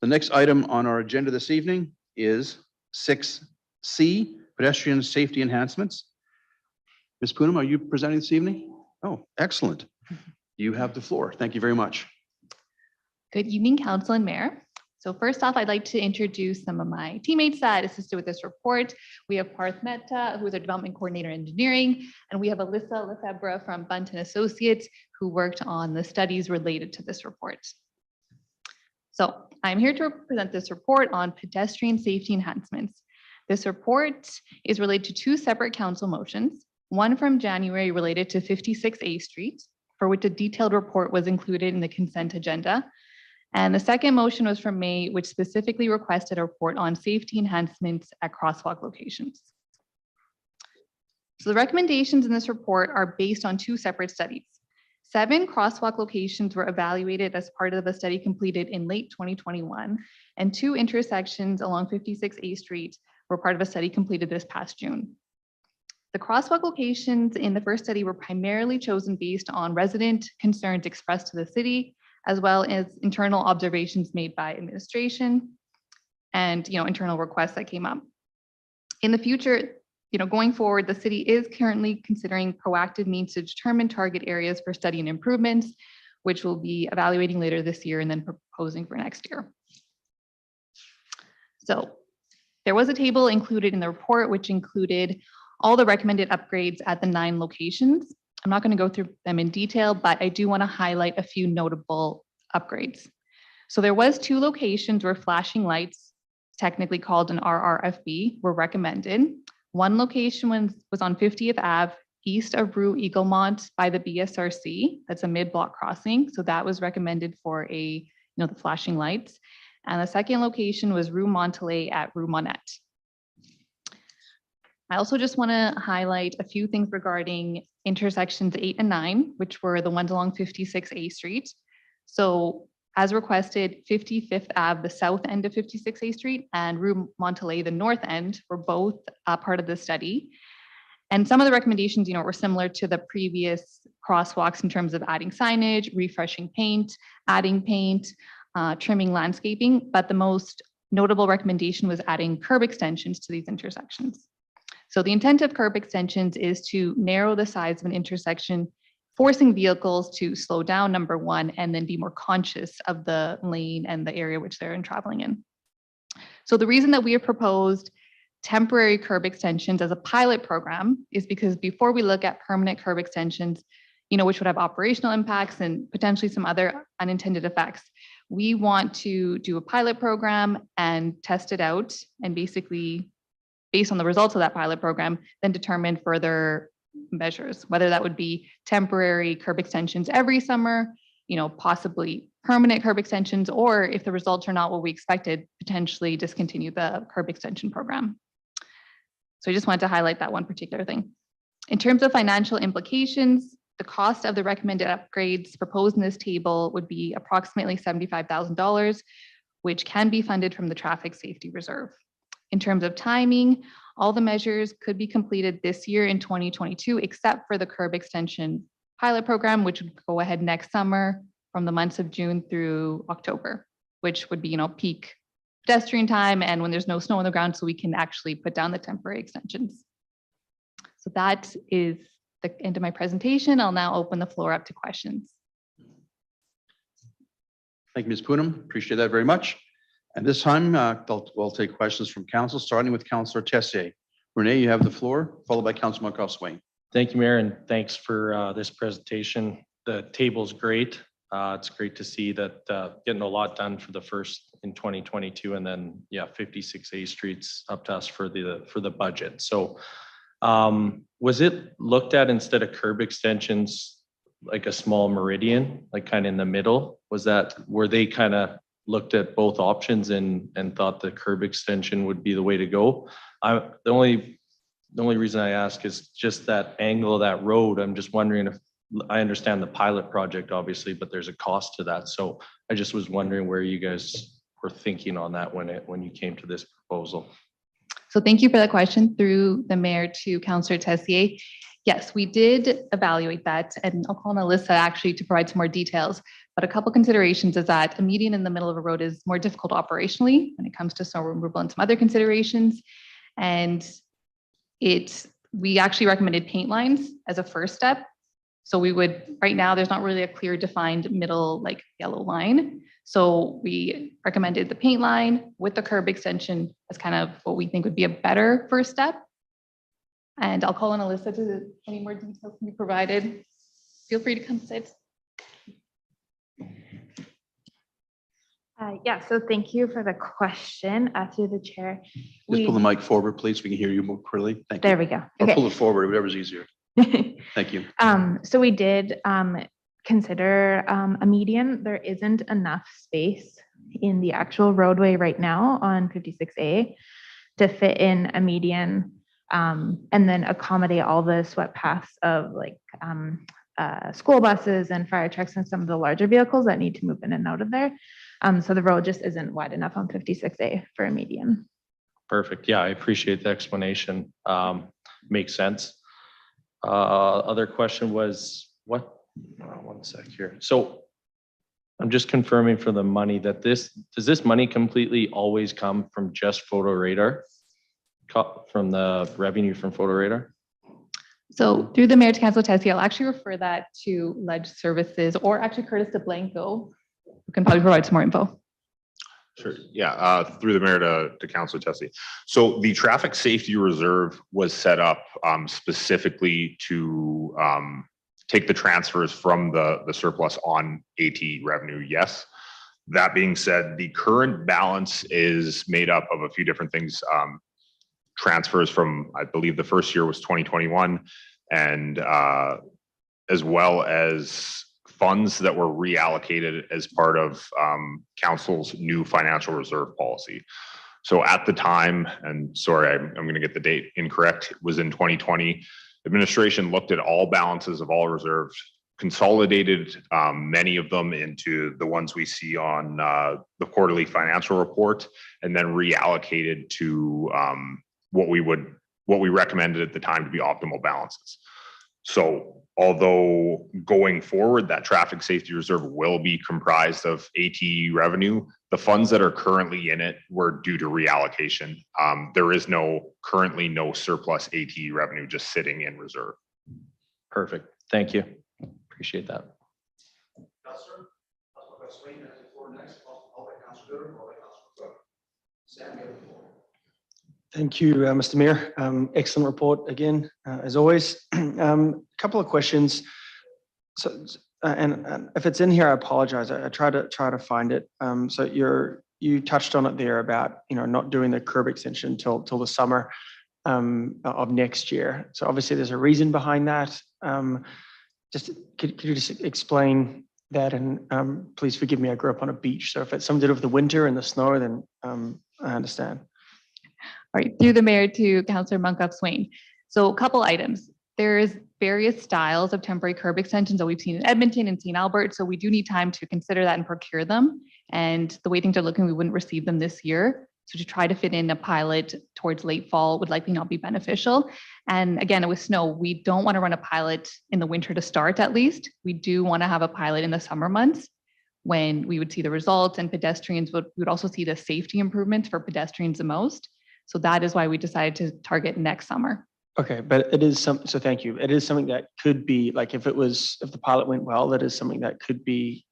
The next item on our agenda this evening is 6C, pedestrian safety enhancements. Ms. Poonam, are you presenting this evening? Oh, excellent. You have the floor. Thank you very much. Good evening, Council and Mayor. So first off, I'd like to introduce some of my teammates that assisted with this report. We have Parth Mehta, who is our Development Coordinator Engineering, and we have Alyssa Lefebvre from Bunton Associates, who worked on the studies related to this report. So I'm here to present this report on pedestrian safety enhancements. This report is related to two separate council motions, one from January related to 56A Street, for which a detailed report was included in the consent agenda. And the second motion was from May, which specifically requested a report on safety enhancements at crosswalk locations. So the recommendations in this report are based on two separate studies. 7 crosswalk locations were evaluated as part of a study completed in late 2021, and 2 intersections along 56A Street were part of a study completed this past June. The crosswalk locations in the first study were primarily chosen based on resident concerns expressed to the city, as well as internal observations made by administration and internal requests that came up. In the future, going forward, the city is currently considering proactive means to determine target areas for study and improvements, which we'll be evaluating later this year and then proposing for next year. So there was a table included in the report, which included all the recommended upgrades at the 9 locations. I'm not going to go through them in detail, but I do want to highlight a few notable upgrades. So there was 2 locations where flashing lights, technically called an RRFB, were recommended. One location was on 50th Ave, east of Rue Eaglemont by the BSRC. That's a mid-block crossing. So that was recommended for the flashing lights. And the second location was Rue Montelay at Rue Monette. I also just want to highlight a few things regarding intersections 8 and 9, which were the ones along 56A Street. So as requested, 55th Ave, the south end of 56A Street, and Rue Montelay, the north end, were both part of the study. And some of the recommendations, were similar to the previous crosswalks in terms of adding signage, refreshing paint, adding paint, trimming landscaping. But the most notable recommendation was adding curb extensions to these intersections. So the intent of curb extensions is to narrow the size of an intersection, forcing vehicles to slow down, number one, and then be more conscious of the lane and the area which they're traveling in. So the reason that we have proposed temporary curb extensions as a pilot program is because before we look at permanent curb extensions, which would have operational impacts and potentially some other unintended effects, we want to do a pilot program and test it out, and basically, based on the results of that pilot program, then determine further measures, whether that would be temporary curb extensions every summer, possibly permanent curb extensions, or if the results are not what we expected, potentially discontinue the curb extension program. So I just wanted to highlight that one particular thing. In terms of financial implications, the cost of the recommended upgrades proposed in this table would be approximately $75,000, which can be funded from the Traffic Safety Reserve. In terms of timing, all the measures could be completed this year in 2022, except for the curb extension pilot program, which would go ahead next summer from the months of June through October, which would be, peak pedestrian time and when there's no snow on the ground, so we can actually put down the temporary extensions. So that is the end of my presentation. I'll now open the floor up to questions. Thank you, Ms. Poonam. Appreciate that very much. At this time, we'll take questions from council, starting with Councillor Tessier. Renee, you have the floor, followed by Councillor Markov-Swain. Thank you, Mayor, and thanks for this presentation. The table's great. It's great to see that getting a lot done for the first in 2022, and then 56A Street's up to us for the budget. So was it looked at instead of curb extensions like a small meridian, like kind of in the middle? Were they kind of looked at both options and thought the curb extension would be the way to go? The only reason I ask is just that angle of that road. I'm just wondering if, I understand the pilot project obviously, but there's a cost to that. So I just was wondering where you guys were thinking on that when you came to this proposal. So thank you for that question through the mayor to Councillor Tessier. Yes, we did evaluate that, and I'll call on Alyssa actually to provide some more details. But a couple considerations is that a median in the middle of a road is more difficult operationally when it comes to snow removal and some other considerations. And we actually recommended paint lines as a first step. So we would, right now, there's not really a clear defined middle like yellow line. So we recommended the paint line with the curb extension as kind of what we think would be a better first step. And I'll call on Alyssa to any more details can be provided. Feel free to come sit. So thank you for the question through the chair. Just pull the mic forward, please. So we can hear you more clearly. Thank you. There we go. Or Okay. pull it forward, whatever's easier. Thank you. So we did consider a median. There isn't enough space in the actual roadway right now on 56A to fit in a median and then accommodate all the swept paths of like school buses and fire trucks and some of the larger vehicles that need to move in and out of there. So the road just isn't wide enough on 56A for a median. Perfect. Yeah, I appreciate the explanation. Makes sense. Other question was what? One sec here. So I'm just confirming for the money that does this money completely always come from just photo radar, from the revenue from photo radar? So through the mayor to Councillor Tessier, I'll actually refer that to Ledge Services or actually Curtis DeBlanco, who can probably provide some more info. Sure. Yeah. Through the mayor to Councillor Tessier. So the Traffic Safety Reserve was set up specifically to take the transfers from the surplus on AT revenue. Yes. That being said, the current balance is made up of a few different things. transfers from, I believe the first year was 2021, and as well as funds that were reallocated as part of council's new financial reserve policy. So at the time, and sorry, I'm going to get the date incorrect, it was in 2020, administration looked at all balances of all reserves, consolidated many of them into the ones we see on the quarterly financial report, and then reallocated to what we recommended at the time to be optimal balances. So although going forward, that traffic safety reserve will be comprised of ATE revenue, the funds that are currently in it were due to reallocation. There is currently no surplus ATE revenue just sitting in reserve. Perfect. Thank you. Appreciate that. Thank you, Mr. Mayor. Excellent report again, as always. Couple of questions. So, and if it's in here, I apologize. I try to find it. So you touched on it there about not doing the curb extension till the summer of next year. So obviously there's a reason behind that. Could you just explain that? And please forgive me, I grew up on a beach. So if it's something to do with the winter and the snow, then I understand. All right, through the mayor to Councillor Muncroft-Swain. So a couple items. There's various styles of temporary curb extensions that we've seen in Edmonton and St. Albert. So we do need time to consider that and procure them. And the way things are looking, we wouldn't receive them this year. So to try to fit in a pilot towards late fall would likely not be beneficial. And again, with snow, we don't want to run a pilot in the winter to start, at least. We do want to have a pilot in the summer months when we would see the results, and pedestrians would also see the safety improvements for pedestrians the most. So that is why we decided to target next summer. Okay, but it is so thank you. It is something that could be like, if the pilot went well, that is something that could be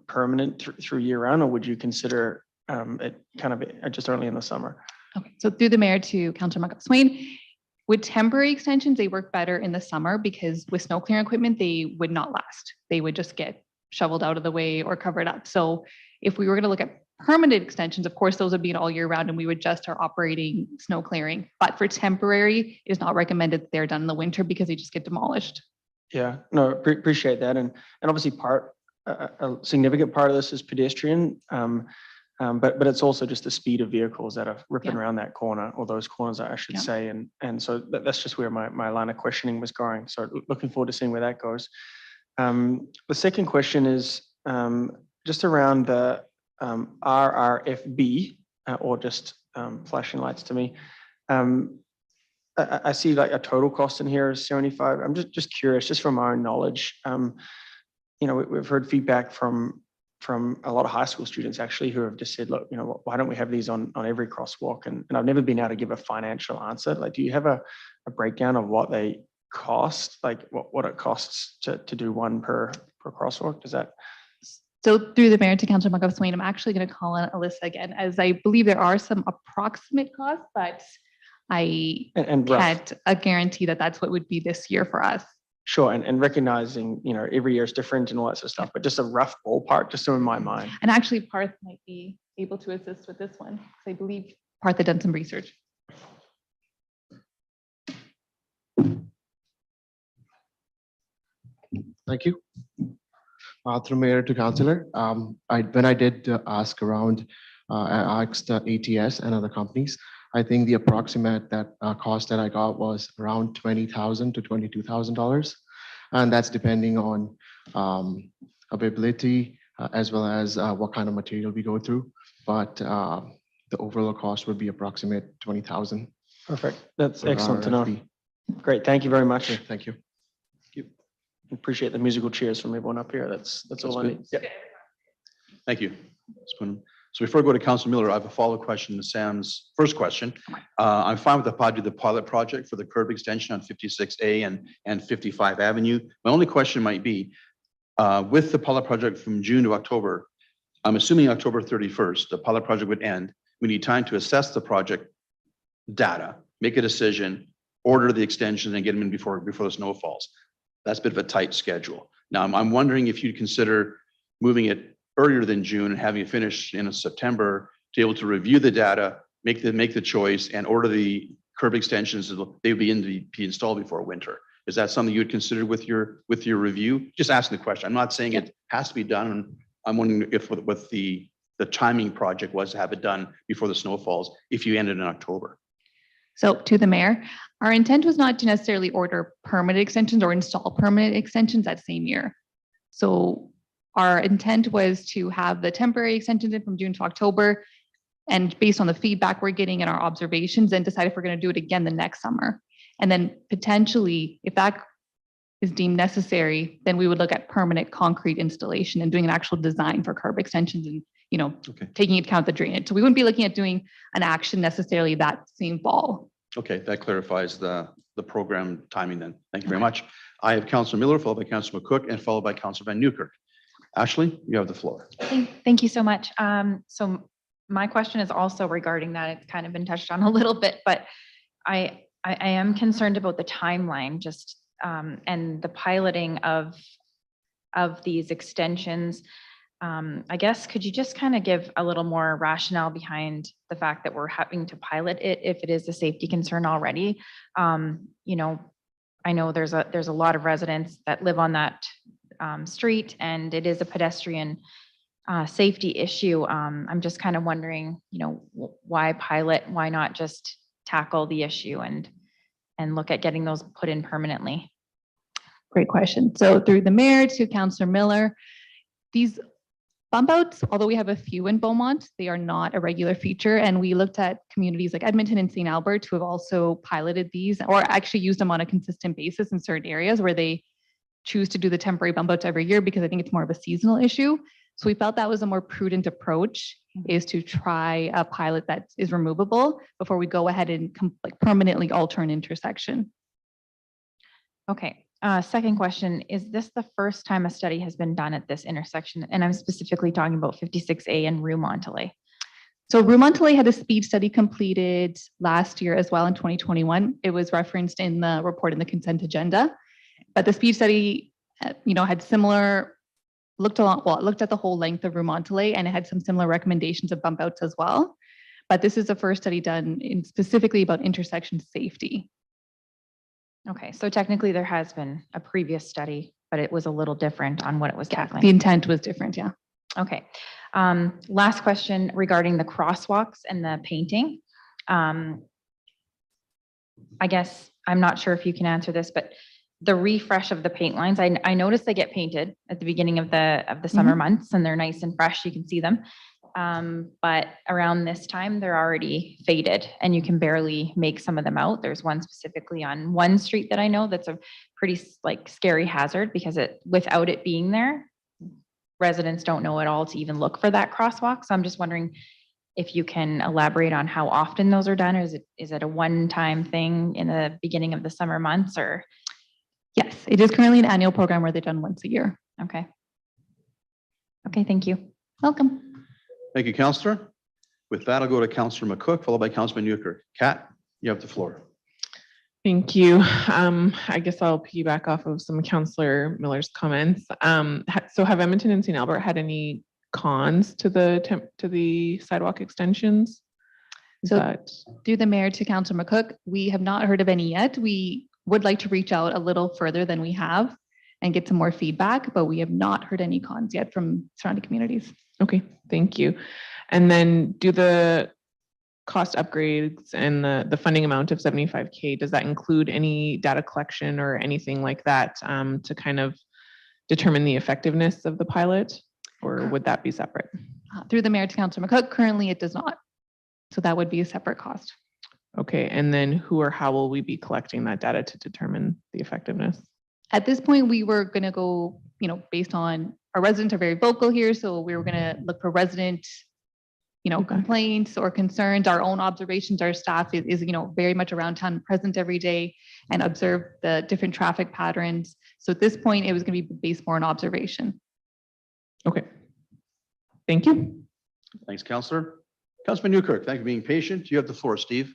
permanent through year round, or would you consider it kind of just only in the summer? Okay, so through the mayor to Councillor Muncroft-Swain, with temporary extensions, they work better in the summer because with snow clearing equipment, they would not last. They would just get shoveled out of the way or covered up. So if we were going to look at permanent extensions, of course, those would be all year round and we would just our operating snow clearing. But for temporary, it is not recommended that they're done in the winter because they just get demolished. Yeah, no, appreciate that. And obviously a significant part of this is pedestrian, but it's also just the speed of vehicles that are ripping around that corner, or those corners, I should say. And so that's just where my line of questioning was going. So looking forward to seeing where that goes. The second question is just around the RRFB, or just flashing lights to me. I see like a total cost in here is 75. I'm just curious, just from our own knowledge. We've heard feedback from a lot of high school students actually who have just said, look, why don't we have these on every crosswalk? And I've never been able to give a financial answer. Like, do you have a breakdown of what they cost, like what it costs to do one per crosswalk? Does that? So through the mayor to Councillor Muncroft-Swain, I'm actually going to call on Alyssa again, as I believe there are some approximate costs, but I can't guarantee that that's what would be this year for us. Sure, and recognizing, every year is different and all that sort of stuff, but just a rough ballpark, just so in my mind. And actually Parth might be able to assist with this one, because I believe Parth had done some research. Thank you. Through mayor to councillor, when I did ask around, I asked ATS and other companies. I think the approximate cost that I got was around $20,000 to $22,000, and that's depending on availability as well as what kind of material we go through. But the overall cost would be approximate $20,000. Perfect. That's excellent to know. Great. Thank you very much. Thank you. Appreciate the musical cheers from everyone up here. That's all I need. Yeah. Thank you. So before I go to Councilor Miller, I have a follow-up question to Sam's first question. I'm fine with the pilot project for the curb extension on 56A and 55 Avenue. My only question might be, with the pilot project from June to October, I'm assuming October 31st, the pilot project would end. We need time to assess the project data, make a decision, order the extension, and get them in before the snow falls. That's a bit of a tight schedule. Now, I'm wondering if you'd consider moving it earlier than June and having it finished in September to be able to review the data, make the choice, and order the curb extensions, they would be installed before winter. Is that something you would consider with your review? Just asking the question. I'm not saying it has to be done. And I'm wondering if with the timing project was to have it done before the snow falls, if you ended in October. So to the mayor, our intent was not to necessarily order permanent extensions or install permanent extensions that same year. So our intent was to have the temporary extensions in from June to October, and based on the feedback we're getting and our observations, then decide if we're going to do it again the next summer. And then potentially, if that is deemed necessary, then we would look at permanent concrete installation and doing an actual design for curb extensions and, you know, taking into account the drainage. So we wouldn't be looking at doing an action necessarily that same fall. Okay, that clarifies the program timing then. Thank you very much. I have Councillor Miller, followed by Councillor McCook, and followed by Councillor vanNieuwkerk. Ashley, you have the floor. Thank you so much. So my question is also regarding that. It's kind of been touched on a little bit, but I am concerned about the timeline just and the piloting of these extensions. I guess, could you just kind of give a little more rationale behind the fact that we're having to pilot it if it is a safety concern already? You know, I know there's a lot of residents that live on that street, and it is a pedestrian safety issue. I'm just kind of wondering, you know, why pilot? Why not just tackle the issue and look at getting those put in permanently? Great question. So through the mayor to Councillor Miller, these bump outs, although we have a few in Beaumont, they are not a regular feature. And we looked at communities like Edmonton and St. Albert who have also piloted these or actually used them on a consistent basis in certain areas where they choose to do the temporary bump outs every year because I think it's more of a seasonal issue. So we felt that was a more prudent approach, is to try a pilot that is removable before we go ahead and permanently alter an intersection. Okay. Second question, is this the first time a study has been done at this intersection? And I'm specifically talking about 56A and Rue Monteley. So Rue Monteley had a speed study completed last year as well in 2021. It was referenced in the report in the consent agenda, but the speed study, you know, had similar, looked at the whole length of Rue Monteley, and it had some similar recommendations of bump outs as well. But this is the first study done in specifically about intersection safety. Okay, so technically there has been a previous study, but it was a little different on what it was tackling. The intent was different, yeah. Okay. Last question regarding the crosswalks and the painting. I guess I'm not sure if you can answer this, but the refresh of the paint lines, I noticed they get painted at the beginning of the summer months, and they're nice and fresh. You can see them. But around this time, they're already faded and you can barely make some of them out. There's one specifically on one street that I know that's a pretty scary hazard because without it being there, residents don't know at all to even look for that crosswalk. So I'm just wondering if you can elaborate on how often those are done, or is it a one-time thing in the beginning of the summer months, or? Yes, it is currently an annual program where they're done once a year. Okay. Okay, thank you. Welcome. Thank you, Councillor. With that, I'll go to Councillor McCook, followed by Councillor vanNieuwkerk. Kat, you have the floor. Thank you. I guess I'll piggyback off of some Councillor Miller's comments. So have Edmonton and St. Albert had any cons to the sidewalk extensions? So through the mayor to Councillor McCook, we have not heard of any yet. We would like to reach out a little further than we have and get some more feedback, but we have not heard any cons yet from surrounding communities. Okay, thank you. And then do the cost upgrades and the funding amount of 75K, does that include any data collection or anything like that to kind of determine the effectiveness of the pilot, or would that be separate? Through the mayor to Councillor McCook, currently it does not. So that would be a separate cost. Okay, and then who or how will we be collecting that data to determine the effectiveness? At this point, we were going to go, you know, based on our residents are very vocal here. So we were going to look for resident, you know, complaints or concerns. Our own observations, our staff is, you know, very much around town, present every day, and observe the different traffic patterns. So at this point, it was going to be based more on observation. Okay. Thank you. Thanks, Councillor. Councillor vanNieuwkerk, thank you for being patient. You have the floor, Steve.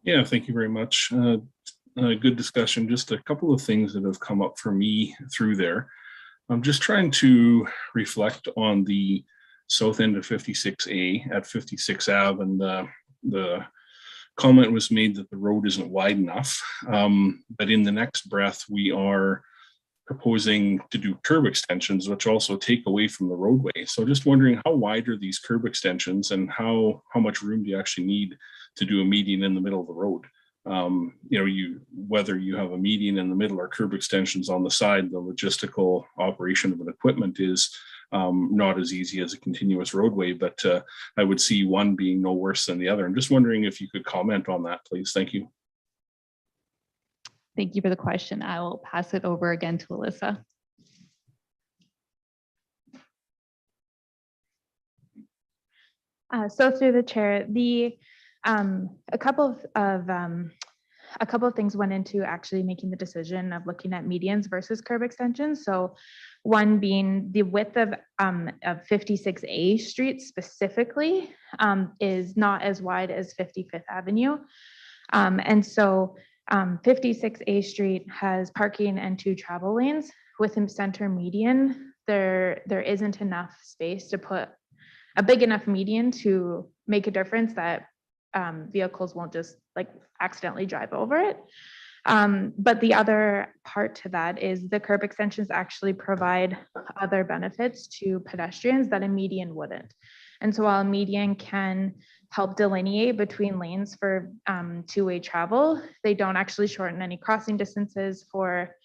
Yeah, thank you very much. Good discussion. Just a couple of things that have come up for me through there. I'm just trying to reflect on the south end of 56A at 56 Ave and the comment was made that the road isn't wide enough. But in the next breath, we are proposing to do curb extensions, which also take away from the roadway. So just wondering, how wide are these curb extensions, and how much room do you actually need to do a median in the middle of the road? Whether you have a median in the middle or curb extensions on the side, the logistical operation of an equipment is not as easy as a continuous roadway, but I would see one being no worse than the other. I'm just wondering if you could comment on that, please. Thank you. Thank you for the question. I will pass it over again to Alyssa. So through the chair, a couple of things went into actually making the decision of looking at medians versus curb extensions. So one being the width of 56A Street specifically is not as wide as 55th Avenue. And so 56A Street has parking and 2 travel lanes. Within center median, there isn't enough space to put a big enough median to make a difference that vehicles won't just like accidentally drive over it. But the other part to that is the curb extensions actually provide other benefits to pedestrians that a median wouldn't. And so while a median can help delineate between lanes for two-way travel, they don't actually shorten any crossing distances for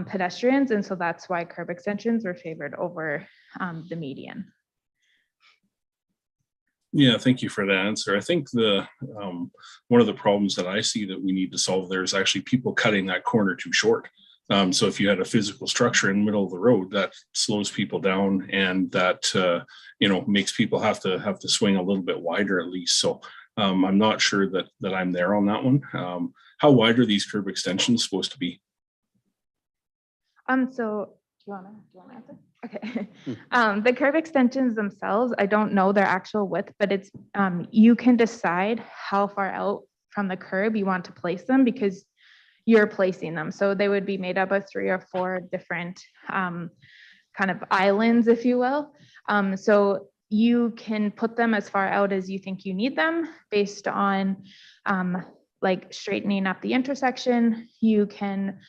pedestrians. And so that's why curb extensions were favored over the median. Yeah, thank you for that answer. I think the one of the problems that I see that we need to solve there is actually people cutting that corner too short. So if you had a physical structure in the middle of the road, that slows people down, and that makes people have to swing a little bit wider at least. So I'm not sure that I'm there on that one. How wide are these curb extensions supposed to be? So do you want to answer? Okay. The curb extensions themselves, I don't know their actual width, but it's you can decide how far out from the curb you want to place them because you're placing them. So they would be made up of 3 or 4 different kind of islands, if you will. So you can put them as far out as you think you need them based on like straightening up the intersection. You can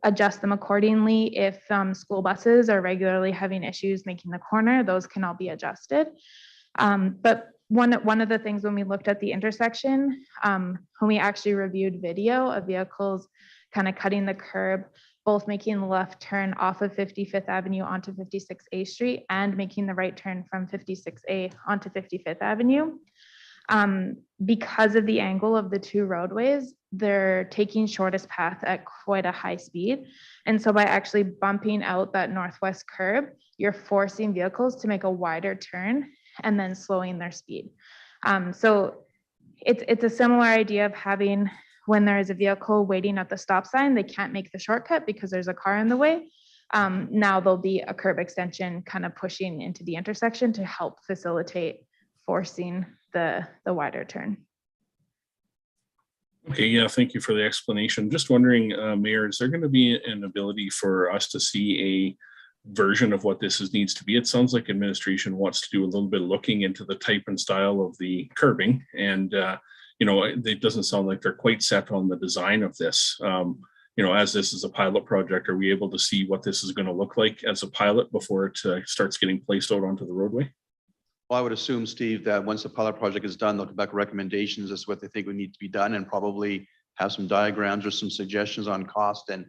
adjust them accordingly. If school buses are regularly having issues making the corner, those can all be adjusted. But one of the things when we looked at the intersection, when we actually reviewed video of vehicles kind of cutting the curb, both making the left turn off of 55th Avenue onto 56A Street and making the right turn from 56A onto 55th Avenue, because of the angle of the 2 roadways, they're taking shortest path at quite a high speed. And so by actually bumping out that northwest curb, you're forcing vehicles to make a wider turn and then slowing their speed. So it's a similar idea of having, when there is a vehicle waiting at the stop sign, they can't make the shortcut because there's a car in the way. Now there'll be a curb extension kind of pushing into the intersection to help facilitate forcing the wider turn. Okay, yeah, thank you for the explanation. Just wondering, Mayor, is there going to be an ability for us to see a version of what this needs to be? It sounds like administration wants to do a little bit of looking into the type and style of the curbing, and it doesn't sound like they're quite set on the design of this. As this is a pilot project, are we able to see what this is going to look like as a pilot before it starts getting placed out onto the roadway? Well, I would assume, Steve, that once the pilot project is done, they'll come back with recommendations as to what they think would need to be done, and probably have some diagrams or some suggestions on cost and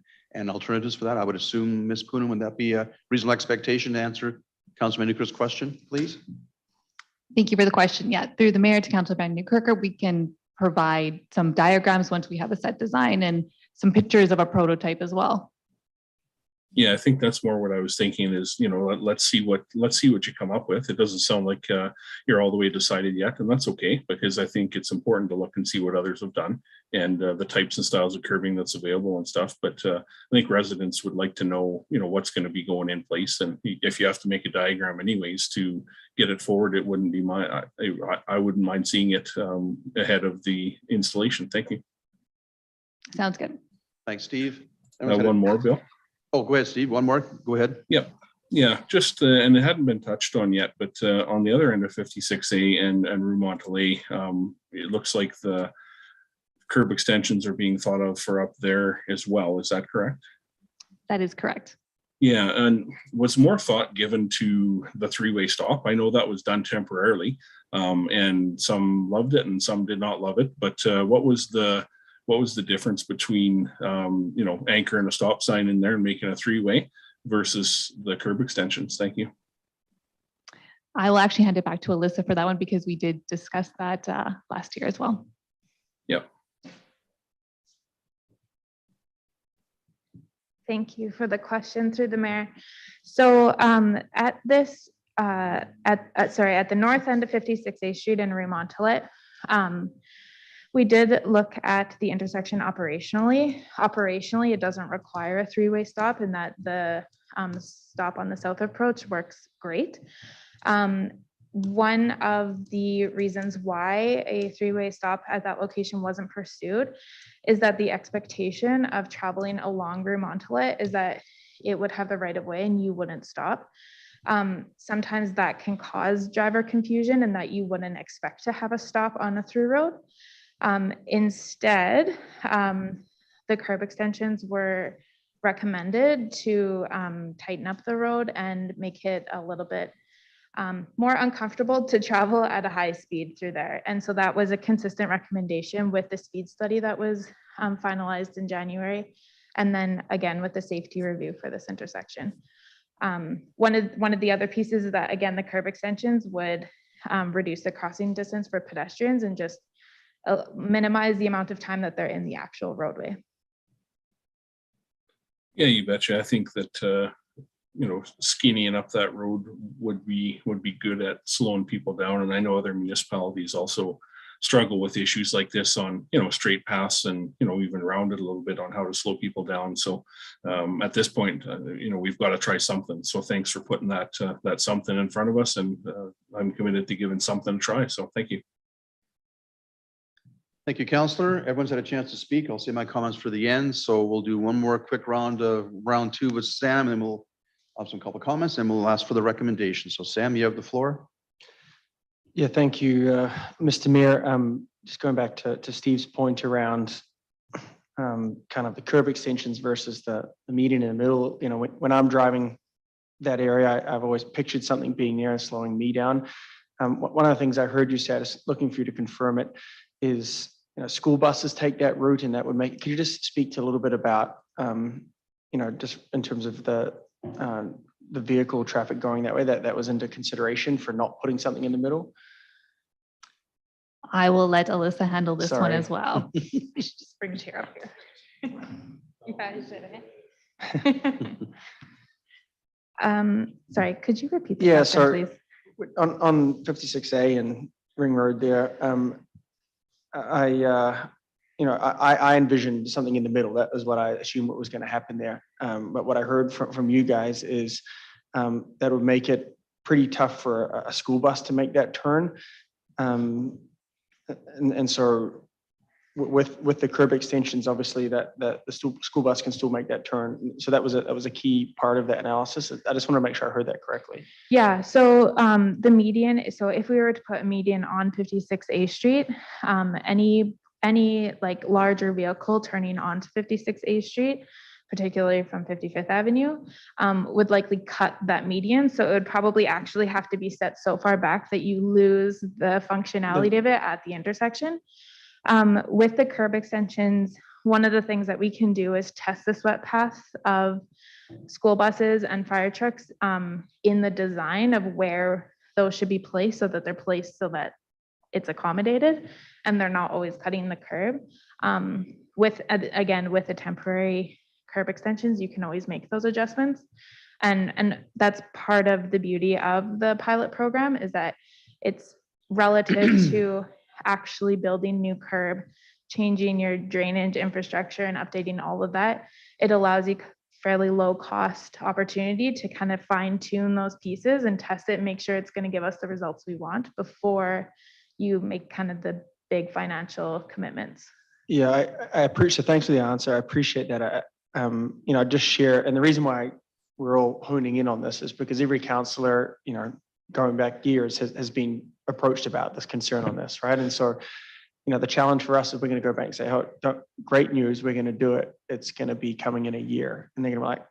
alternatives for that. I would assume, Ms. Poonen, would that be a reasonable expectation to answer Councilman vanNieuwkerk's question, please? Thank you for the question. Yeah, through the mayor to Councilor vanNieuwkerk, we can provide some diagrams once we have a set design and some pictures of a prototype as well. Yeah, I think that's more what I was thinking is, let's see what you come up with. It doesn't sound like you're all the way decided yet, and that's okay, because I think it's important to look and see what others have done and the types and styles of curbing that's available and stuff. But I think residents would like to know, what's going to be going in place. And if you have to make a diagram anyways to get it forward, it wouldn't be I wouldn't mind seeing it ahead of the installation. Thank you. Sounds good. Thanks, Steve. One more, Bill. Oh, go ahead, Steve. One more. Go ahead. Yep. Yeah, just, and it hadn't been touched on yet, but on the other end of 56A and Rue Montelay, it looks like the curb extensions are being thought of for up there as well. Is that correct? That is correct. Yeah, and was more thought given to the three-way stop? I know that was done temporarily, and some loved it and some did not love it. But what was the difference between anchoring a stop sign in there and making a three-way versus the curb extensions? Thank you. I will actually hand it back to Alyssa for that one because we did discuss that last year as well. Yep. Thank you for the question through the mayor. So at this, at the north end of 56A Street in Rue Montelay, we did look at the intersection operationally. Operationally, it doesn't require a three-way stop, and that the stop on the south approach works great. One of the reasons why a three-way stop at that location wasn't pursued is that the expectation of traveling along Rue Montelay is that it would have the right of way and you wouldn't stop. Sometimes that can cause driver confusion and that you wouldn't expect to have a stop on a through road. Instead, the curb extensions were recommended to tighten up the road and make it a little bit more uncomfortable to travel at a high speed through there. And so that was a consistent recommendation with the speed study that was finalized in January. And then again, with the safety review for this intersection. One of the other pieces is that, again, the curb extensions would reduce the crossing distance for pedestrians and just minimize the amount of time that they're in the actual roadway. Yeah, you betcha. I think that skinnying up that road would be good at slowing people down. And I know other municipalities also struggle with issues like this on straight paths and even rounded a little bit on how to slow people down. So at this point, we've got to try something. So thanks for putting that something in front of us, and I'm committed to giving something a try. So thank you. Thank you, Councillor. Everyone's had a chance to speak. I'll say my comments for the end. So we'll do one more quick round of round two with Sam, and then we'll have some couple comments and we'll ask for the recommendation. So Sam, you have the floor. Yeah, thank you, Mr. Mayor. Just going back to Steve's point around kind of the curb extensions versus the median in the middle. When I'm driving that area, I've always pictured something being there and slowing me down. One of the things I heard you say, just looking for you to confirm it, is school buses take that route, and that would make. Could you just speak to a little bit about just in terms of the vehicle traffic going that way, that was into consideration for not putting something in the middle? I will let Alyssa handle this one Sorry. as well. We should just bring a chair up here. Yeah, you should. Sorry, could you repeat the question, sorry. please? On 56A and Ring Road there, I envisioned something in the middle. That was what I assumed what was going to happen there. But what I heard from you guys is that would make it pretty tough for a school bus to make that turn. And so with the curb extensions, obviously that the school bus can still make that turn. So that was a key part of that analysis. I just want to make sure I heard that correctly. Yeah, so the median, so if we were to put a median on 56A Street, any like larger vehicle turning onto 56A Street, particularly from 55th Avenue, would likely cut that median. So it would probably actually have to be set so far back that you lose the functionality of it at the intersection. With the curb extensions, one of the things that we can do is test the swept paths of school buses and fire trucks in the design of where those should be placed, so that they're placed so that it's accommodated and they're not always cutting the curb. With the temporary curb extensions, you can always make those adjustments. And that's part of the beauty of the pilot program, is that it's relative to actually building new curb, changing your drainage infrastructure and updating all of that. It allows you fairly low cost opportunity to kind of fine tune those pieces and test it, make sure it's going to give us the results we want before you make kind of the big financial commitments. Yeah, I appreciate. Thanks for the answer. I appreciate that. I just share, and the reason why we're all honing in on this is because every councillor, going back years has been approached about this concern on this, right? And so, the challenge for us is we're going to go back and say, oh, great news, we're going to do it. It's going to be coming in a year. And they're going to be like,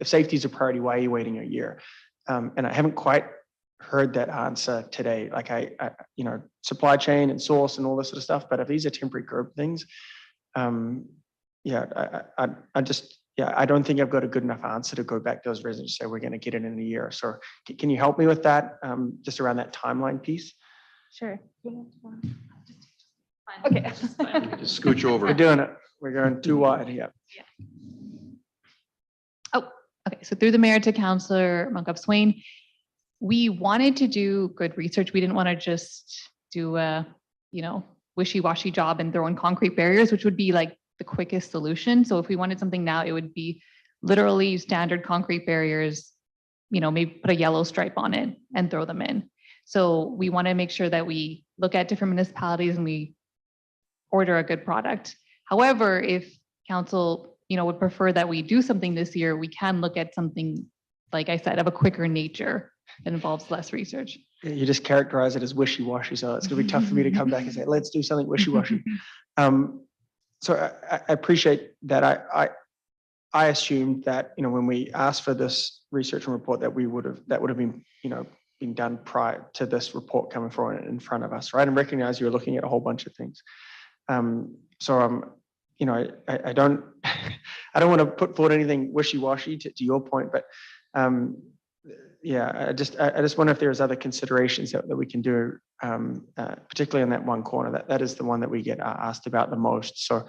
if safety is a priority, why are you waiting a year? And I haven't quite heard that answer today. Like supply chain and source and all this sort of stuff. But if these are temporary curb things, I don't think I've got a good enough answer to go back to those residents and say we're going to get it in a year. So can you help me with that, just around that timeline piece? Sure. Okay. Just scooch over. We're doing it. We're going too wide. Yeah. Okay, so through the mayor to Councillor Monk-Swain, we wanted to do good research. We didn't want to just do a, wishy-washy job and throw in concrete barriers, which would be like the quickest solution. So if we wanted something now, it would be literally standard concrete barriers, maybe put a yellow stripe on it and throw them in. So we want to make sure that we look at different municipalities and we order a good product. However, if council would prefer that we do something this year, we can look at something, like I said, of a quicker nature that involves less research. You just characterize it as wishy-washy, so it's going to be tough for me to come back and say, let's do something wishy-washy. So I appreciate that. I assumed that, when we asked for this research and report that that would have been, been done prior to this report coming forward in front of us, right? And recognize you're looking at a whole bunch of things. I don't want to put forward anything wishy-washy to your point, but I just wonder if there's other considerations that we can do, particularly in that one corner. That is the one that we get asked about the most. So,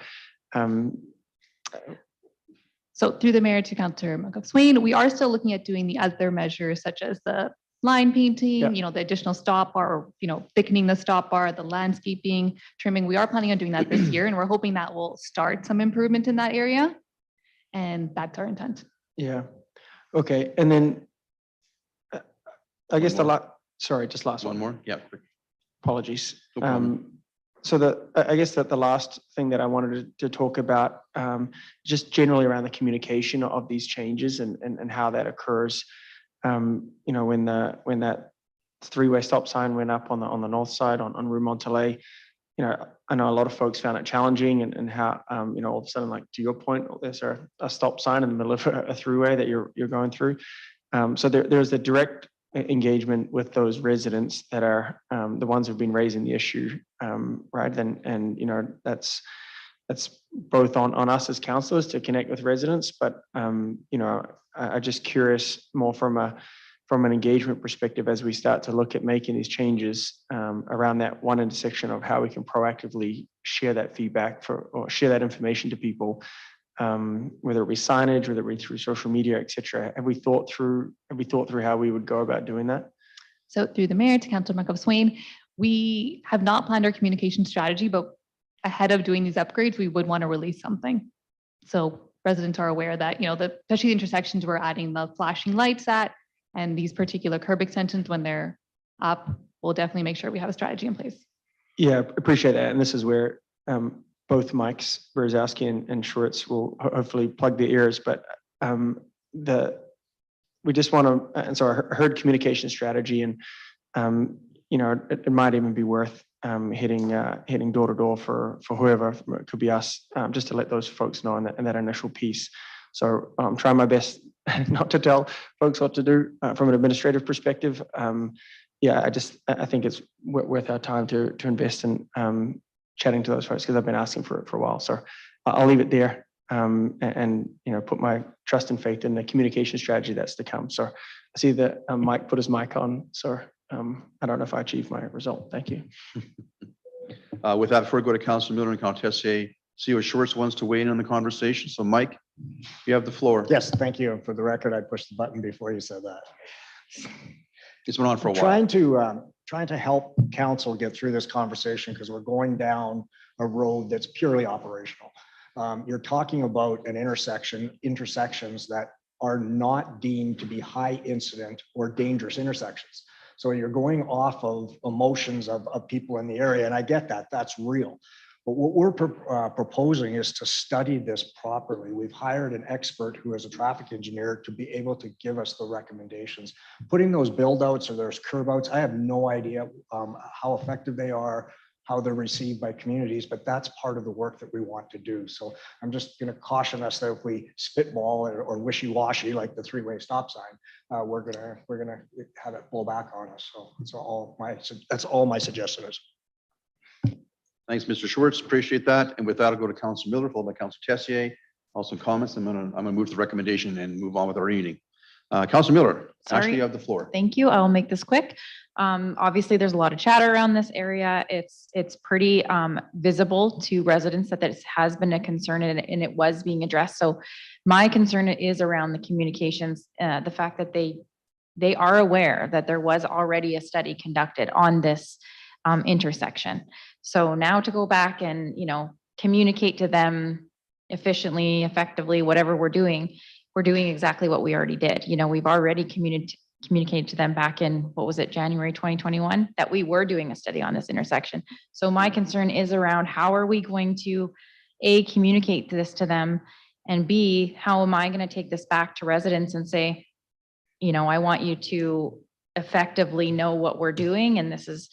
so through the mayor to Councillor Monk-Swain, we are still looking at doing the other measures such as the line painting, the additional stop bar, thickening the stop bar, the landscaping, trimming. We are planning on doing that this year, and we're hoping that will start some improvement in that area. And that's our intent. Yeah. Okay. And then I guess just last one. One more. Yeah. Apologies. No problem. I guess that the last thing that I wanted to talk about, just generally around the communication of these changes and how that occurs. When that three-way stop sign went up on the north side on Rue Montelay, I know a lot of folks found it challenging and how, all of a sudden, like to your point, there's a stop sign in the middle of a throughway that you're going through. So there's a direct engagement with those residents that are the ones who've been raising the issue, right? And that's both on us as councillors to connect with residents, but I'm just curious more from an engagement perspective as we start to look at making these changes around that one intersection of how we can proactively share that feedback or share that information to people, whether it be signage, whether it be through social media, et cetera. Have we thought through how we would go about doing that? So through the mayor to Councillor Monk-Swain, we have not planned our communication strategy, but ahead of doing these upgrades, we would want to release something. So residents are aware that, especially the intersections we're adding the flashing lights at, and these particular curb extensions when they're up, we'll definitely make sure we have a strategy in place. Yeah, appreciate that. And this is where both Mikes, Berezowski and Schwartz will hopefully plug their ears, but we just want to, and so I heard communication strategy and, it might even be worth hitting door to door for whoever, it could be us, just to let those folks know in that initial piece. So I'm trying my best not to tell folks what to do from an administrative perspective. I think it's worth our time to invest in chatting to those folks because I've been asking for it for a while. So I'll leave it there and put my trust and faith in the communication strategy that's to come. So I see that Mike put his mic on. So I don't know if I achieved my result. Thank you. With that, before we go to Councilor Miller and Councilor Tessier, CEO Schwartz wants to weigh in on the conversation. So Mike, you have the floor. Yes, thank you. For the record, I pushed the button before you said that. It's been on for a while. Trying to help council get through this conversation because we're going down a road that's purely operational. You're talking about an intersections that are not deemed to be high incident or dangerous intersections. So you're going off of emotions of people in the area, and I get that, that's real. But what we're proposing is to study this properly. We've hired an expert who is a traffic engineer to be able to give us the recommendations. Putting those build outs or those curve outs, I have no idea how effective they are, how they're received by communities, but that's part of the work that we want to do. So I'm just going to caution us that if we spitball or wishy-washy like the three-way stop sign, we're gonna have it blow back on us. So that's all my suggestion is. Thanks, Mr. Schwartz. Appreciate that. And with that, I'll go to Councillor Miller, followed by Councillor Tessier. Also comments. I'm gonna move the recommendation and move on with our meeting. Councillor Miller, Ashley, you have the floor. Thank you. I will make this quick. Obviously, there's a lot of chatter around this area. It's pretty visible to residents that this has been a concern and it was being addressed. So my concern is around the communications, the fact that they are aware that there was already a study conducted on this intersection. So now to go back and, communicate to them efficiently, effectively, whatever we're doing exactly what we already did. We've already communicated to them back in, what was it, January 2021, that we were doing a study on this intersection. So my concern is around how are we going to, A, communicate this to them, and B, how am I going to take this back to residents and say, I want you to effectively know what we're doing, and this is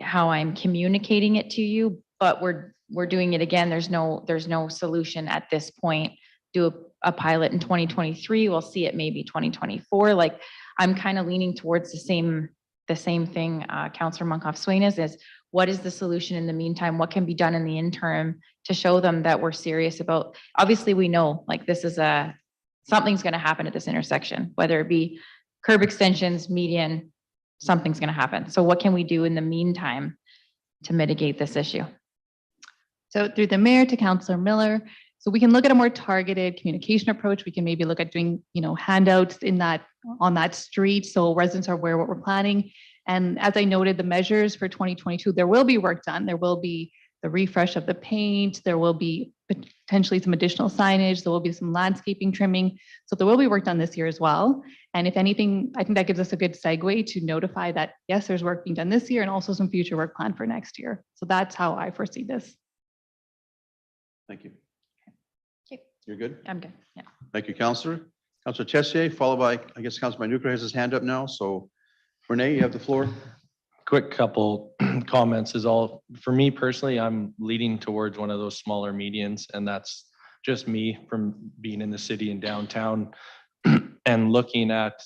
how I'm communicating it to you, but we're doing it again. There's no solution at this point. Do a pilot in 2023. We'll see it maybe 2024. Like, I'm kind of leaning towards the same thing Councillor Munkoff-Swain is what is the solution in the meantime? What can be done in the interim to show them that we're serious about, obviously we know like this is something's going to happen at this intersection, whether it be curb extensions, median, something's going to happen. So what can we do in the meantime to mitigate this issue? So through the mayor to Councillor Miller, so we can look at a more targeted communication approach. We can maybe look at doing, handouts on that street so residents are aware what we're planning. And as I noted, the measures for 2022, there will be work done. There will be the refresh of the paint. There will be potentially some additional signage. There will be some landscaping trimming. So there will be work done this year as well. And if anything, I think that gives us a good segue to notify that, yes, there's work being done this year and also some future work planned for next year. So that's how I foresee this. Thank you. Okay. You're good? I'm good. Yeah. Thank you, Councillor. Councillor Tessier, followed by, I guess, Councillor vanNieuwkerk has his hand up now. So Renee, you have the floor. Quick couple comments is all. For me personally, I'm leading towards one of those smaller medians, and that's just me from being in the city and downtown and looking at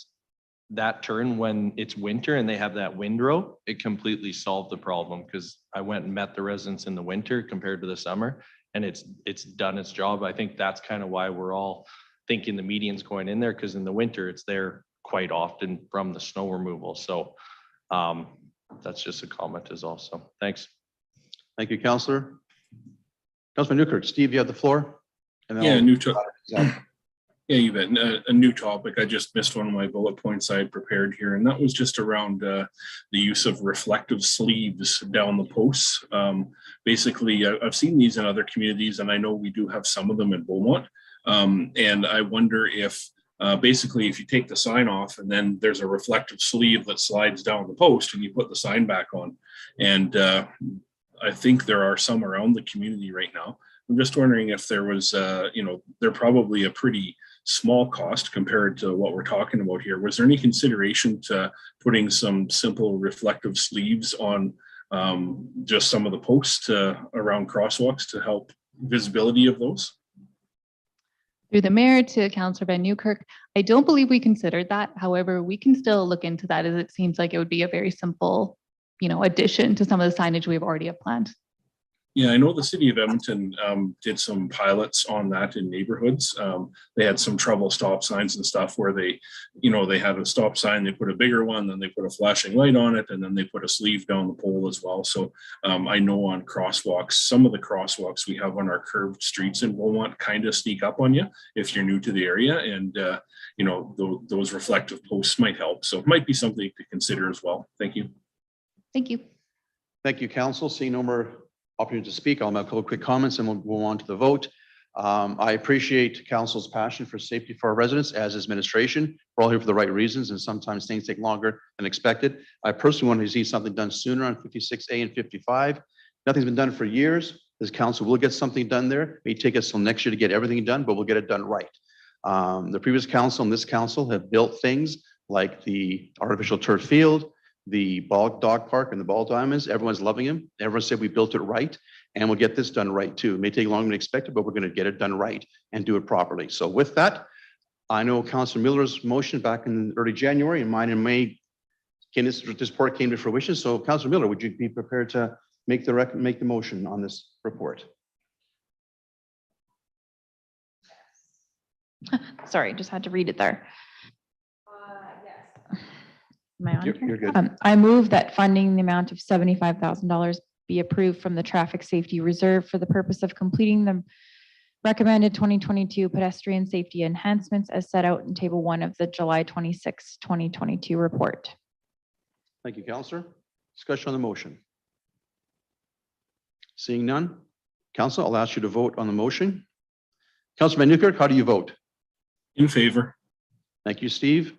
that turn when it's winter and they have that windrow. It completely solved the problem because I went and met the residents in the winter compared to the summer, and it's done its job. I think that's kind of why we're all thinking the median's going in there, because in the winter it's there quite often from the snow removal. So that's just a comment is also. Thanks. Thank you, Councillor. Councillor vanNieuwkerk, Steve, you have the floor. And then Yeah, I'll- Yeah, you bet. A new topic. I just missed one of my bullet points I had prepared here, and that was just around the use of reflective sleeves down the posts. Basically, I've seen these in other communities, and I know we do have some of them in Beaumont. And I wonder if basically if you take the sign off and then there's a reflective sleeve that slides down the post and you put the sign back on. And I think there are some around the community right now. I'm just wondering if there was, they're probably a pretty small cost compared to what we're talking about here. Was there any consideration to putting some simple reflective sleeves on just some of the posts around crosswalks to help visibility of those? Through the mayor to Councillor vanNieuwkerk, I don't believe we considered that. However, we can still look into that as it seems like it would be a very simple, addition to some of the signage we've already planned. Yeah, I know the city of Edmonton did some pilots on that in neighborhoods. They had some trouble stop signs and stuff where they had a stop sign, they put a bigger one, then they put a flashing light on it, and then they put a sleeve down the pole as well. So I know on crosswalks, some of the crosswalks we have on our curved streets in Beaumont kind of sneak up on you if you're new to the area, and those reflective posts might help. So it might be something to consider as well. Thank you. Thank you. Thank you, Council. Seeing no more opportunity to speak, I'll make a couple quick comments and we'll go on to the vote. I appreciate Council's passion for safety for our residents, as is administration. We're all here for the right reasons, and sometimes things take longer than expected. I personally want to see something done sooner on 56A and 55. Nothing's been done for years. This council will get something done there. It may take us till next year to get everything done, but we'll get it done right. The previous council and this council have built things like the artificial turf field, the ball dog park and the ball diamonds. Everyone's loving them. Everyone said we built it right, and we'll get this done right too. It may take longer than expected, but we're going to get it done right and do it properly. So with that, I know Councillor Miller's motion back in early January and mine in May, this report came to fruition. So Councillor Miller, would you be prepared to make the motion on this report? Sorry, just had to read it there. Yes. Am I on here? You're good. I move that funding in the amount of $75,000 be approved from the Traffic Safety Reserve for the purpose of completing the recommended 2022 pedestrian safety enhancements as set out in Table 1 of the July 26, 2022 report. Thank you, Councillor. Discussion on the motion. Seeing none. Council, I'll ask you to vote on the motion. Councillor vanNieuwkerk, how do you vote? In favor. Thank you, Steve.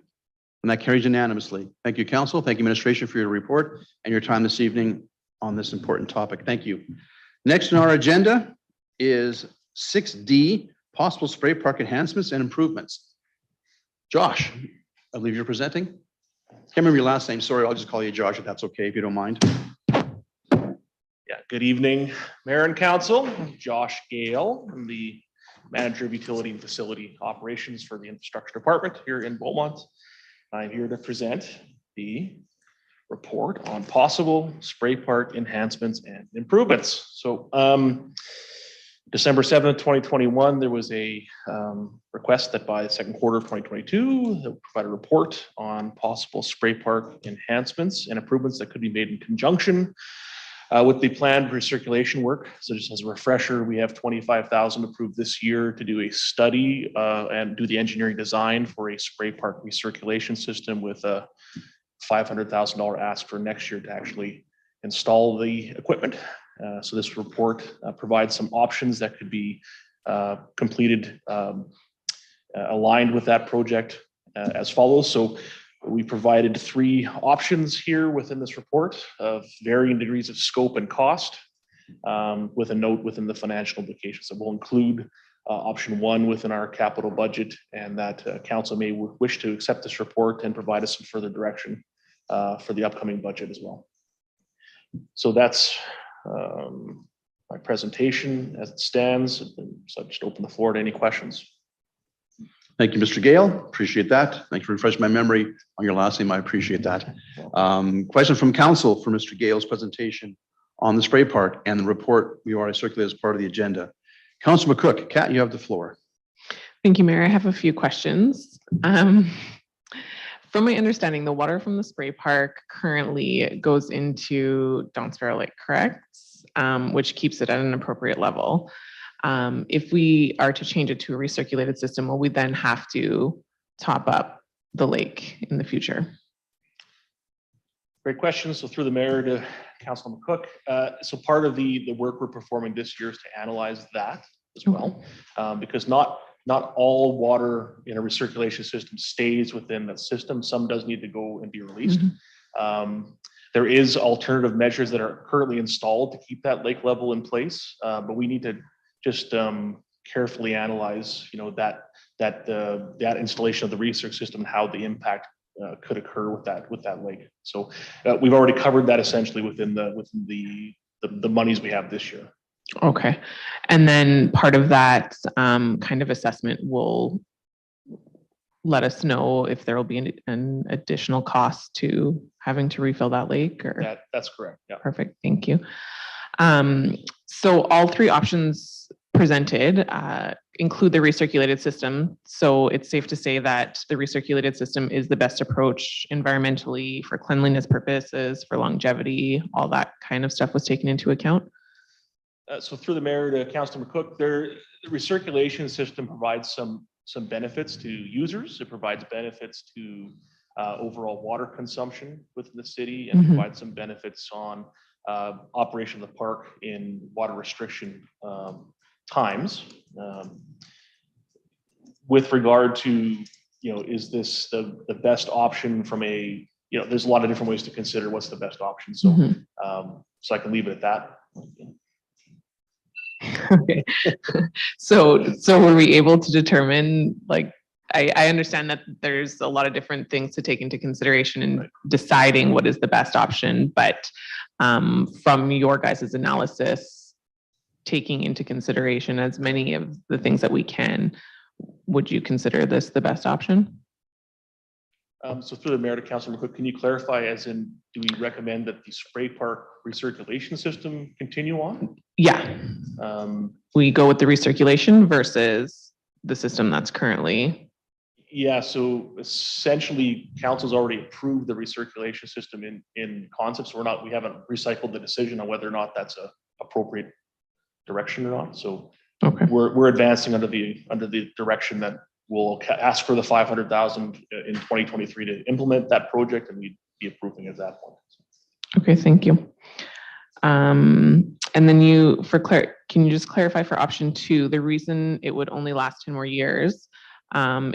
And that carries unanimously. Thank you, Council. Thank you, Administration, for your report and your time this evening on this important topic. Thank you. Next on our agenda is 6D, possible spray park enhancements and improvements. Josh, I believe you're presenting. Can't remember your last name. Sorry, I'll just call you Josh if that's okay, if you don't mind. Yeah, good evening, Mayor and Council. Josh Gale. I'm the Manager of Utility and Facility Operations for the Infrastructure Department here in Beaumont. I'm here to present the report on possible spray park enhancements and improvements. So December 7th, 2021, there was a request that by the second quarter of 2022, they'll provide a report on possible spray park enhancements and improvements that could be made in conjunction with the planned recirculation work. So just as a refresher, we have $25,000 approved this year to do a study and do the engineering design for a spray park recirculation system with a $500,000 ask for next year to actually install the equipment. So this report provides some options that could be completed aligned with that project as follows. So we provided 3 options here within this report of varying degrees of scope and cost, with a note within the financial implications. So we'll include option 1 within our capital budget, and that council may wish to accept this report and provide us some further direction for the upcoming budget as well. So that's my presentation as it stands. So I just open the floor to any questions. Thank you, Mr. Gale. Appreciate that. Thanks for refreshing my memory on your last name. I appreciate that. Question from Council for Mr. Gale's presentation on the spray park and the report we already circulated as part of the agenda. Councillor McCook, Kat, you have the floor. Thank you, Mayor. I have a few questions. From my understanding, the water from the spray park currently goes into Downsparrow Lake, correct? Which keeps it at an appropriate level. If we are to change it to a recirculated system, will we then have to top up the lake in the future? Great question. So through the mayor to Councilor McCook. So part of the work we're performing this year is to analyze that as well, because not all water in a recirculation system stays within that system. Some does need to go and be released. There is alternative measures that are currently installed to keep that lake level in place, but we need to just carefully analyze, that installation of the recirc system, and how the impact could occur with that lake. So we've already covered that essentially within the monies we have this year. Okay, and then part of that kind of assessment will let us know if there will be an additional cost to having to refill that lake, or that's correct. Yeah. Perfect. Thank you. So all 3 options presented include the recirculated system. So it's safe to say that the recirculated system is the best approach environmentally, for cleanliness purposes, for longevity, all that kind of stuff was taken into account. So through the mayor to Councilor McCook, the recirculation system provides some benefits to users. It provides benefits to overall water consumption within the city, and provides some benefits on operation of the park in water restriction times. With regard to, is this the best option from a, there's a lot of different ways to consider what's the best option. So, so I can leave it at that. Okay. So were we able to determine, like, I understand that there's a lot of different things to take into consideration in deciding what is the best option, but from your guys' analysis, taking into consideration as many of the things that we can, would you consider this the best option? So through the mayor to Councillor McCook, can you clarify, as in, do we recommend that the spray park recirculation system continue on? Yeah. We go with the recirculation versus the system that's currently. Yeah, so essentially, council's already approved the recirculation system in concepts. We haven't recycled the decision on whether or not that's a appropriate direction or not. So okay, we're advancing under the direction that we'll ask for the 500,000 in 2023 to implement that project, and we'd be approving at that point. Okay, thank you. And then can you just clarify for option 2, the reason it would only last 10 more years?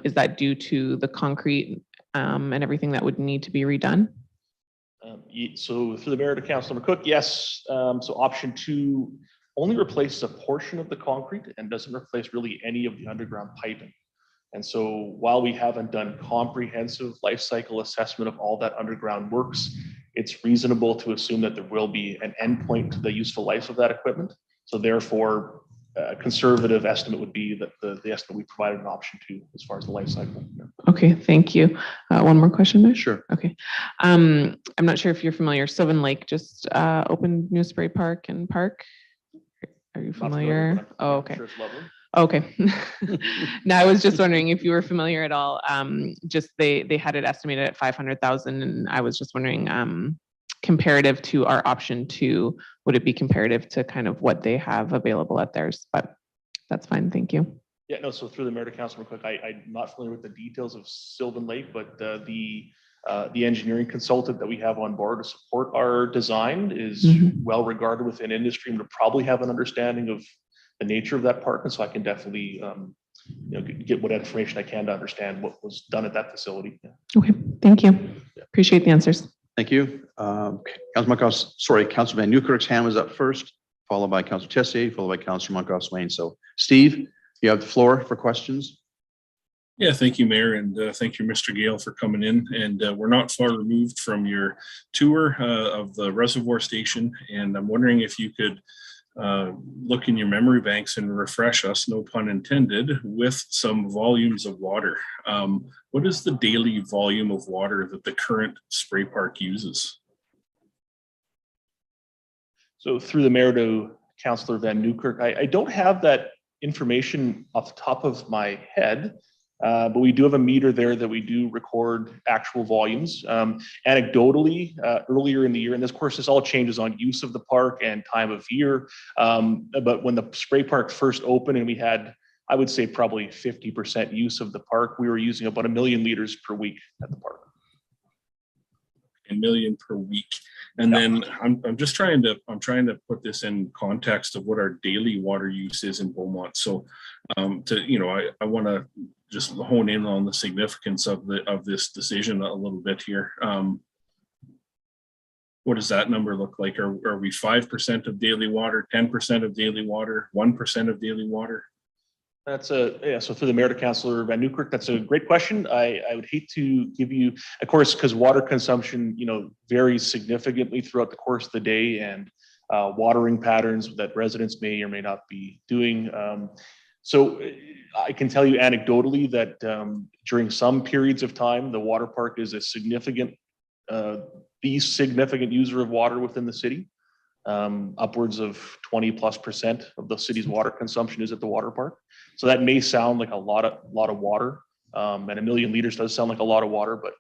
Is that due to the concrete and everything that would need to be redone? So through the mayor to Councillor McCook, yes. So option 2 only replaces a portion of the concrete and doesn't replace really any of the underground piping. And so while we haven't done comprehensive life cycle assessment of all that underground works, it's reasonable to assume that there will be an endpoint to the useful life of that equipment. So therefore, a conservative estimate would be that the estimate we provided in option 2 as far as the life cycle. Okay, thank you. One more question there? Sure. Okay. I'm not sure if you're familiar. Sylvan Lake just opened new spray park and park. Are you familiar? Oh, okay. Sure, it's lovely. Okay. Now I was just wondering if you were familiar at all. Just they had it estimated at 500,000, and I was just wondering, comparative to our option 2, would it be comparative to kind of what they have available at theirs? But that's fine. Thank you. Yeah, no, so through the mayor to Councillor McCook, I'm not familiar with the details of Sylvan Lake, but the engineering consultant that we have on board to support our design is well regarded within industry and would probably have an understanding of the nature of that park. And so I can definitely get what information I can to understand what was done at that facility. Yeah. Okay, thank you. Appreciate the answers. Thank you. Councillor vanNieuwkerk's hand was up first, followed by Councillor Tessier, followed by Councillor Monkhouse-Wayne. So Steve, you have the floor for questions. Yeah, thank you, Mayor, and thank you, Mr. Gale, for coming in. And we're not far removed from your tour of the reservoir station, and I'm wondering if you could look in your memory banks and refresh us, no pun intended, with some volumes of water. What is the daily volume of water that the current spray park uses? So through the mayor to Councillor vanNieuwkerk, I don't have that information off the top of my head, but we do have a meter there that we do record actual volumes. Anecdotally, earlier in the year, and this, of course, this all changes on use of the park and time of year, but when the spray park first opened and we had, I would say, probably 50% use of the park, we were using about 1 million liters per week at the park. 1 million per week. And then I'm just trying to put this in context of what our daily water use is in Beaumont. So I want to just hone in on the significance of this decision a little bit here. What does that number look like? Are we 5% of daily water, 10% of daily water, 1% of daily water? So through the mayor to Councillor vanNieuwkerk, that's a great question. I would hate to give you, of course, because water consumption, varies significantly throughout the course of the day, and watering patterns that residents may or may not be doing. So I can tell you anecdotally that during some periods of time, the water park is a significant user of water within the city. Upwards of 20+% of the city's water consumption is at the water park. So that may sound like a lot of water, and 1 million liters does sound like a lot of water, but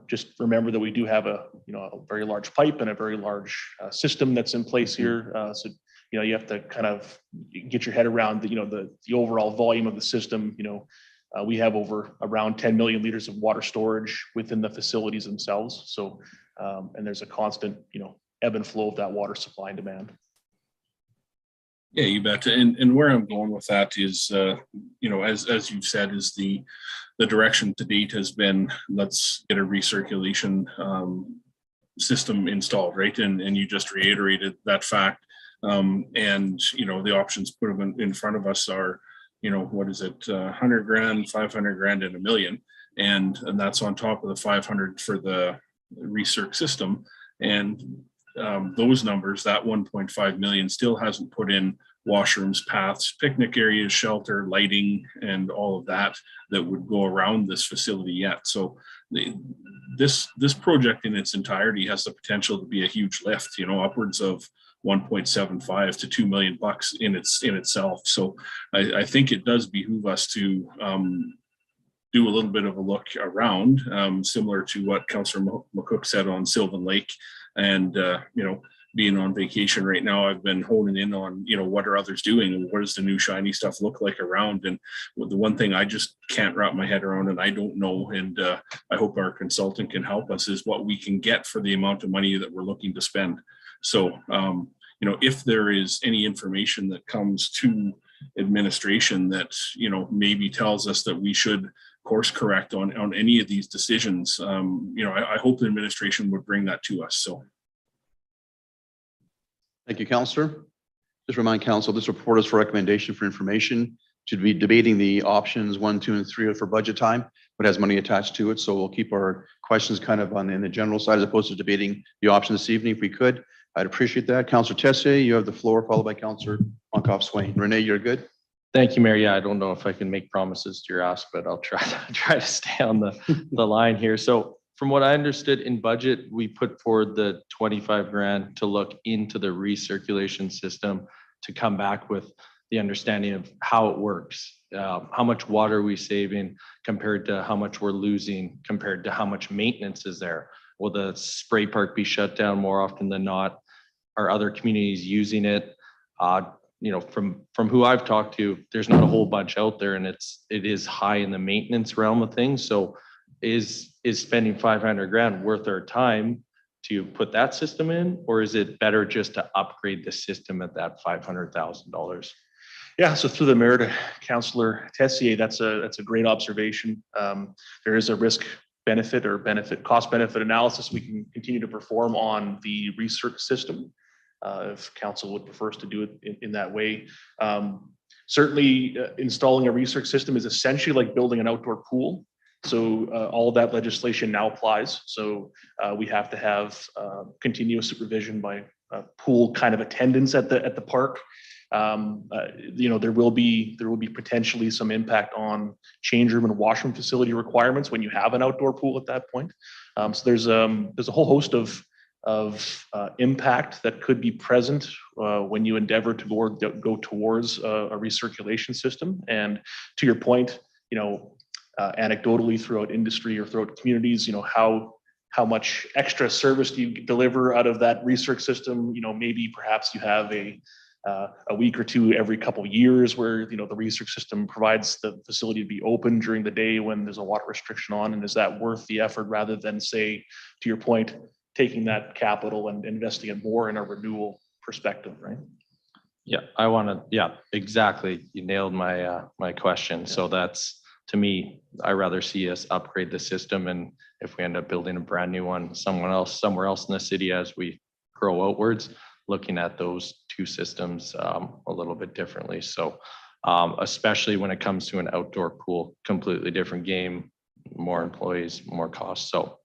just remember that we do have a very large pipe and a very large system that's in place here. So you have to kind of get your head around the overall volume of the system. We have around 10 million liters of water storage within the facilities themselves. So and there's a constant ebb and flow of that water supply and demand. Yeah, you bet. And where I'm going with that is, as you've said, is the direction to date has been, let's get a recirculation system installed, right? And you just reiterated that fact. And, the options put them in front of us are, what is it, 100 grand, 500 grand and $1 million. And that's on top of the 500 for the recirc system. And those numbers, that 1.5 million still hasn't put in washrooms, paths, picnic areas, shelter, lighting, and all of that would go around this facility yet. So this project in its entirety has the potential to be a huge lift, upwards of 1.75 to $2 million in itself. So I think it does behoove us to do a little bit of a look around, similar to what Councillor McCook said on Sylvan Lake. And, being on vacation right now, I've been honing in on, what are others doing and what does the new shiny stuff look like around? And the one thing I just can't wrap my head around, and I don't know, and I hope our consultant can help us, is what we can get for the amount of money that we're looking to spend. So, if there is any information that comes to administration that, maybe tells us that we should course correct on any of these decisions, I hope the administration would bring that to us. So. Thank you, Councillor. Just remind Council, this report is for recommendation for information. Should be debating the options 1, 2, and 3 for budget time, but has money attached to it. So we'll keep our questions kind of in the general side as opposed to debating the option this evening if we could. I'd appreciate that. Councillor Tessier, you have the floor, followed by Councillor Monkoff-Swain. Renee, you're good? Thank you, Mayor. Yeah, I don't know if I can make promises to your ask, but I'll try to stay on the line here. So from what I understood in budget, we put forward the 25 grand to look into the recirculation system to come back with the understanding of how it works, how much water are we saving compared to how much we're losing, compared to how much maintenance is there. Will the spray park be shut down more often than not? Are other communities using it? From who I've talked to, there's not a whole bunch out there, and it is high in the maintenance realm of things. So is spending 500 grand worth our time to put that system in, or is it better just to upgrade the system at that $500,000? Yeah, so through the mayor to Councillor Tessier, that's a great observation. There is a risk benefit or cost benefit analysis we can continue to perform on the recirc system. If council would prefer us to do it in that way. Certainly installing a recirc system is essentially like building an outdoor pool. So all of that legislation now applies. So we have to have continuous supervision by pool kind of attendance at the park. There will be potentially some impact on change room and washroom facility requirements when you have an outdoor pool at that point. So there's a whole host of impact that could be present when you endeavor to go towards a recirculation system. And to your point, anecdotally throughout industry or throughout communities, how much extra service do you deliver out of that recirc system? Maybe perhaps you have a week or two every couple of years where the recirc system provides the facility to be open during the day when there's a water restriction on, and is that worth the effort rather than, say, to your point, taking that capital and investing it more in a renewal perspective, right? Yeah, exactly. You nailed my question. So that's, to me, I rather see us upgrade the system, and if we end up building a brand new one somewhere else in the city as we grow outwards, looking at those two systems a little bit differently. So especially when it comes to an outdoor pool, completely different game, more employees, more costs. So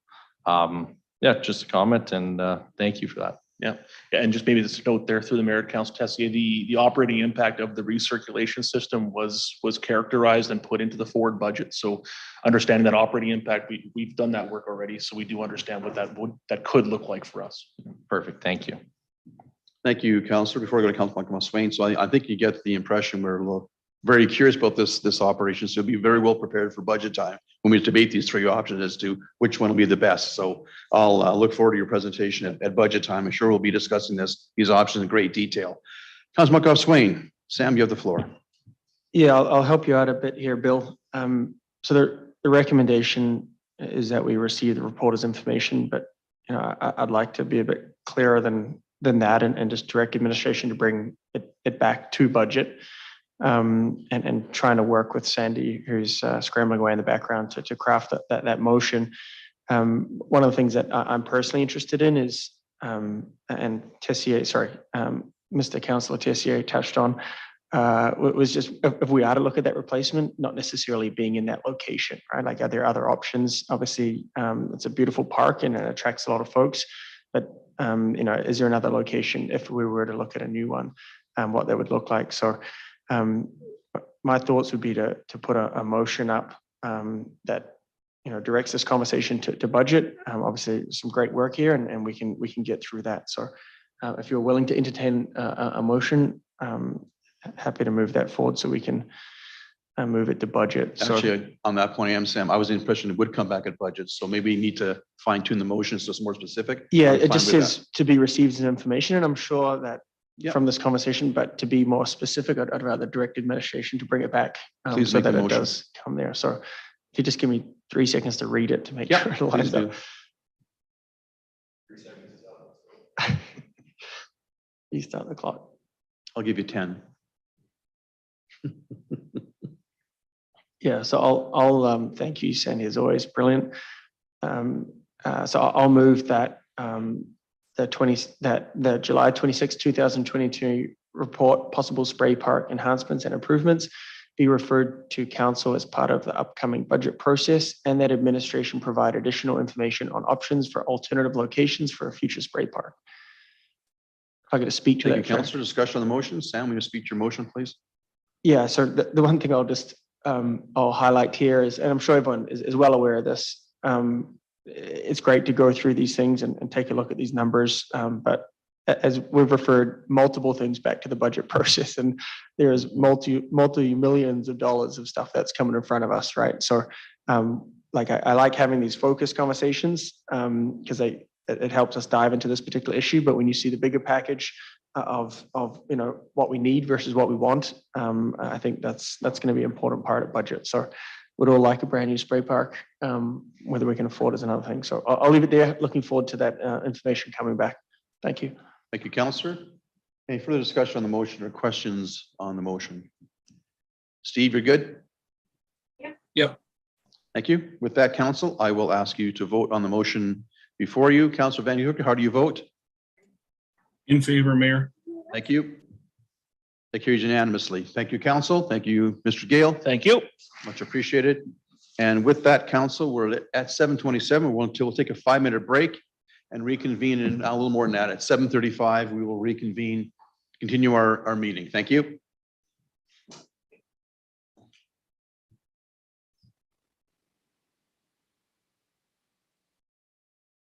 just a comment, and thank you for that. Yeah, and just maybe this note there through the mayor, Council Tessier, the operating impact of the recirculation system was characterized and put into the forward budget. So understanding that operating impact, we've done that work already, so we do understand what that could look like for us. Perfect, thank you. Thank you, Councillor. Before I go to Councillor Monkoff-Swain, so I think you get the impression we're very curious about this operation. So be very well prepared for budget time when we debate these three options as to which one will be the best. So I'll look forward to your presentation at budget time. I'm sure we'll be discussing these options in great detail. Councillor Monkoff-Swain, Sam, you have the floor. Yeah, I'll help you out a bit here, Bill. So the recommendation is that we receive the report as information, but I'd like to be a bit clearer than that and just direct administration to bring it back to budget. And trying to work with Sandy, who's scrambling away in the background to craft that motion. One of the things that I'm personally interested in is, and Tessier, Mr. Councillor Tessier touched on was just if we are to look at that replacement, not necessarily being in that location, right? Like, are there other options? Obviously, it's a beautiful park and it attracts a lot of folks, but is there another location if we were to look at a new one, what that would look like? So my thoughts would be to put a motion up that directs this conversation to budget. Obviously, some great work here, and we can get through that. So if you're willing to entertain a motion, happy to move that forward so we can move it to budget. So Actually, on that point, Sam, I was the impression it would come back at budget, so maybe we need to fine tune the motion so it's more specific. yeah, I'm it fine just with says to be received as information, and I'm sure that Yep. from this conversation, but to be more specific, I'd rather direct administration to bring it back Please so make the that it motion. does come there. So if you just give me 3 seconds to read it to make Yeah, sure it please lines do. up. 3 seconds is up. You start the clock. I'll give you 10. Yeah, so I'll thank you, Sandy, as always, brilliant. So I'll move that the July 26, 2022 report, possible spray park enhancements and improvements, be referred to council as part of the upcoming budget process, and that administration provide additional information on options for alternative locations for a future spray park. If I get to speak to Thank you, that, Chair. Councillor. Discussion on the motion. Sam, will you speak to your motion, please? Yeah, so the one thing I'll just I'll highlight here is, and I'm sure everyone is well aware of this, it's great to go through these things and take a look at these numbers, but as we've referred multiple things back to the budget process, and there's multi-millions of dollars of stuff that's coming in front of us, right? So like I like having these focused conversations because it helps us dive into this particular issue, but when you see the bigger package of what we need versus what we want, I think that's going to be an important part of budget. So we'd all like a brand new spray park. Whether we can afford is another thing. So I'll leave it there. Looking forward to that information coming back. Thank you. Thank you, Councillor. Any further discussion on the motion or questions on the motion? Steve, you're good? Yep. Thank you. With that, Council, I will ask you to vote on the motion before you. Councillor vanNieuwkerk, how do you vote? In favor, Mayor. Thank you. That carries unanimously. Thank you, Council. Thank you, Mr. Gale. Thank you. Much appreciated. And with that, Council, we're at 7:27. We'll take a 5-minute break and reconvene in a little more than that. At 7:35, we will reconvene, continue our meeting. Thank you.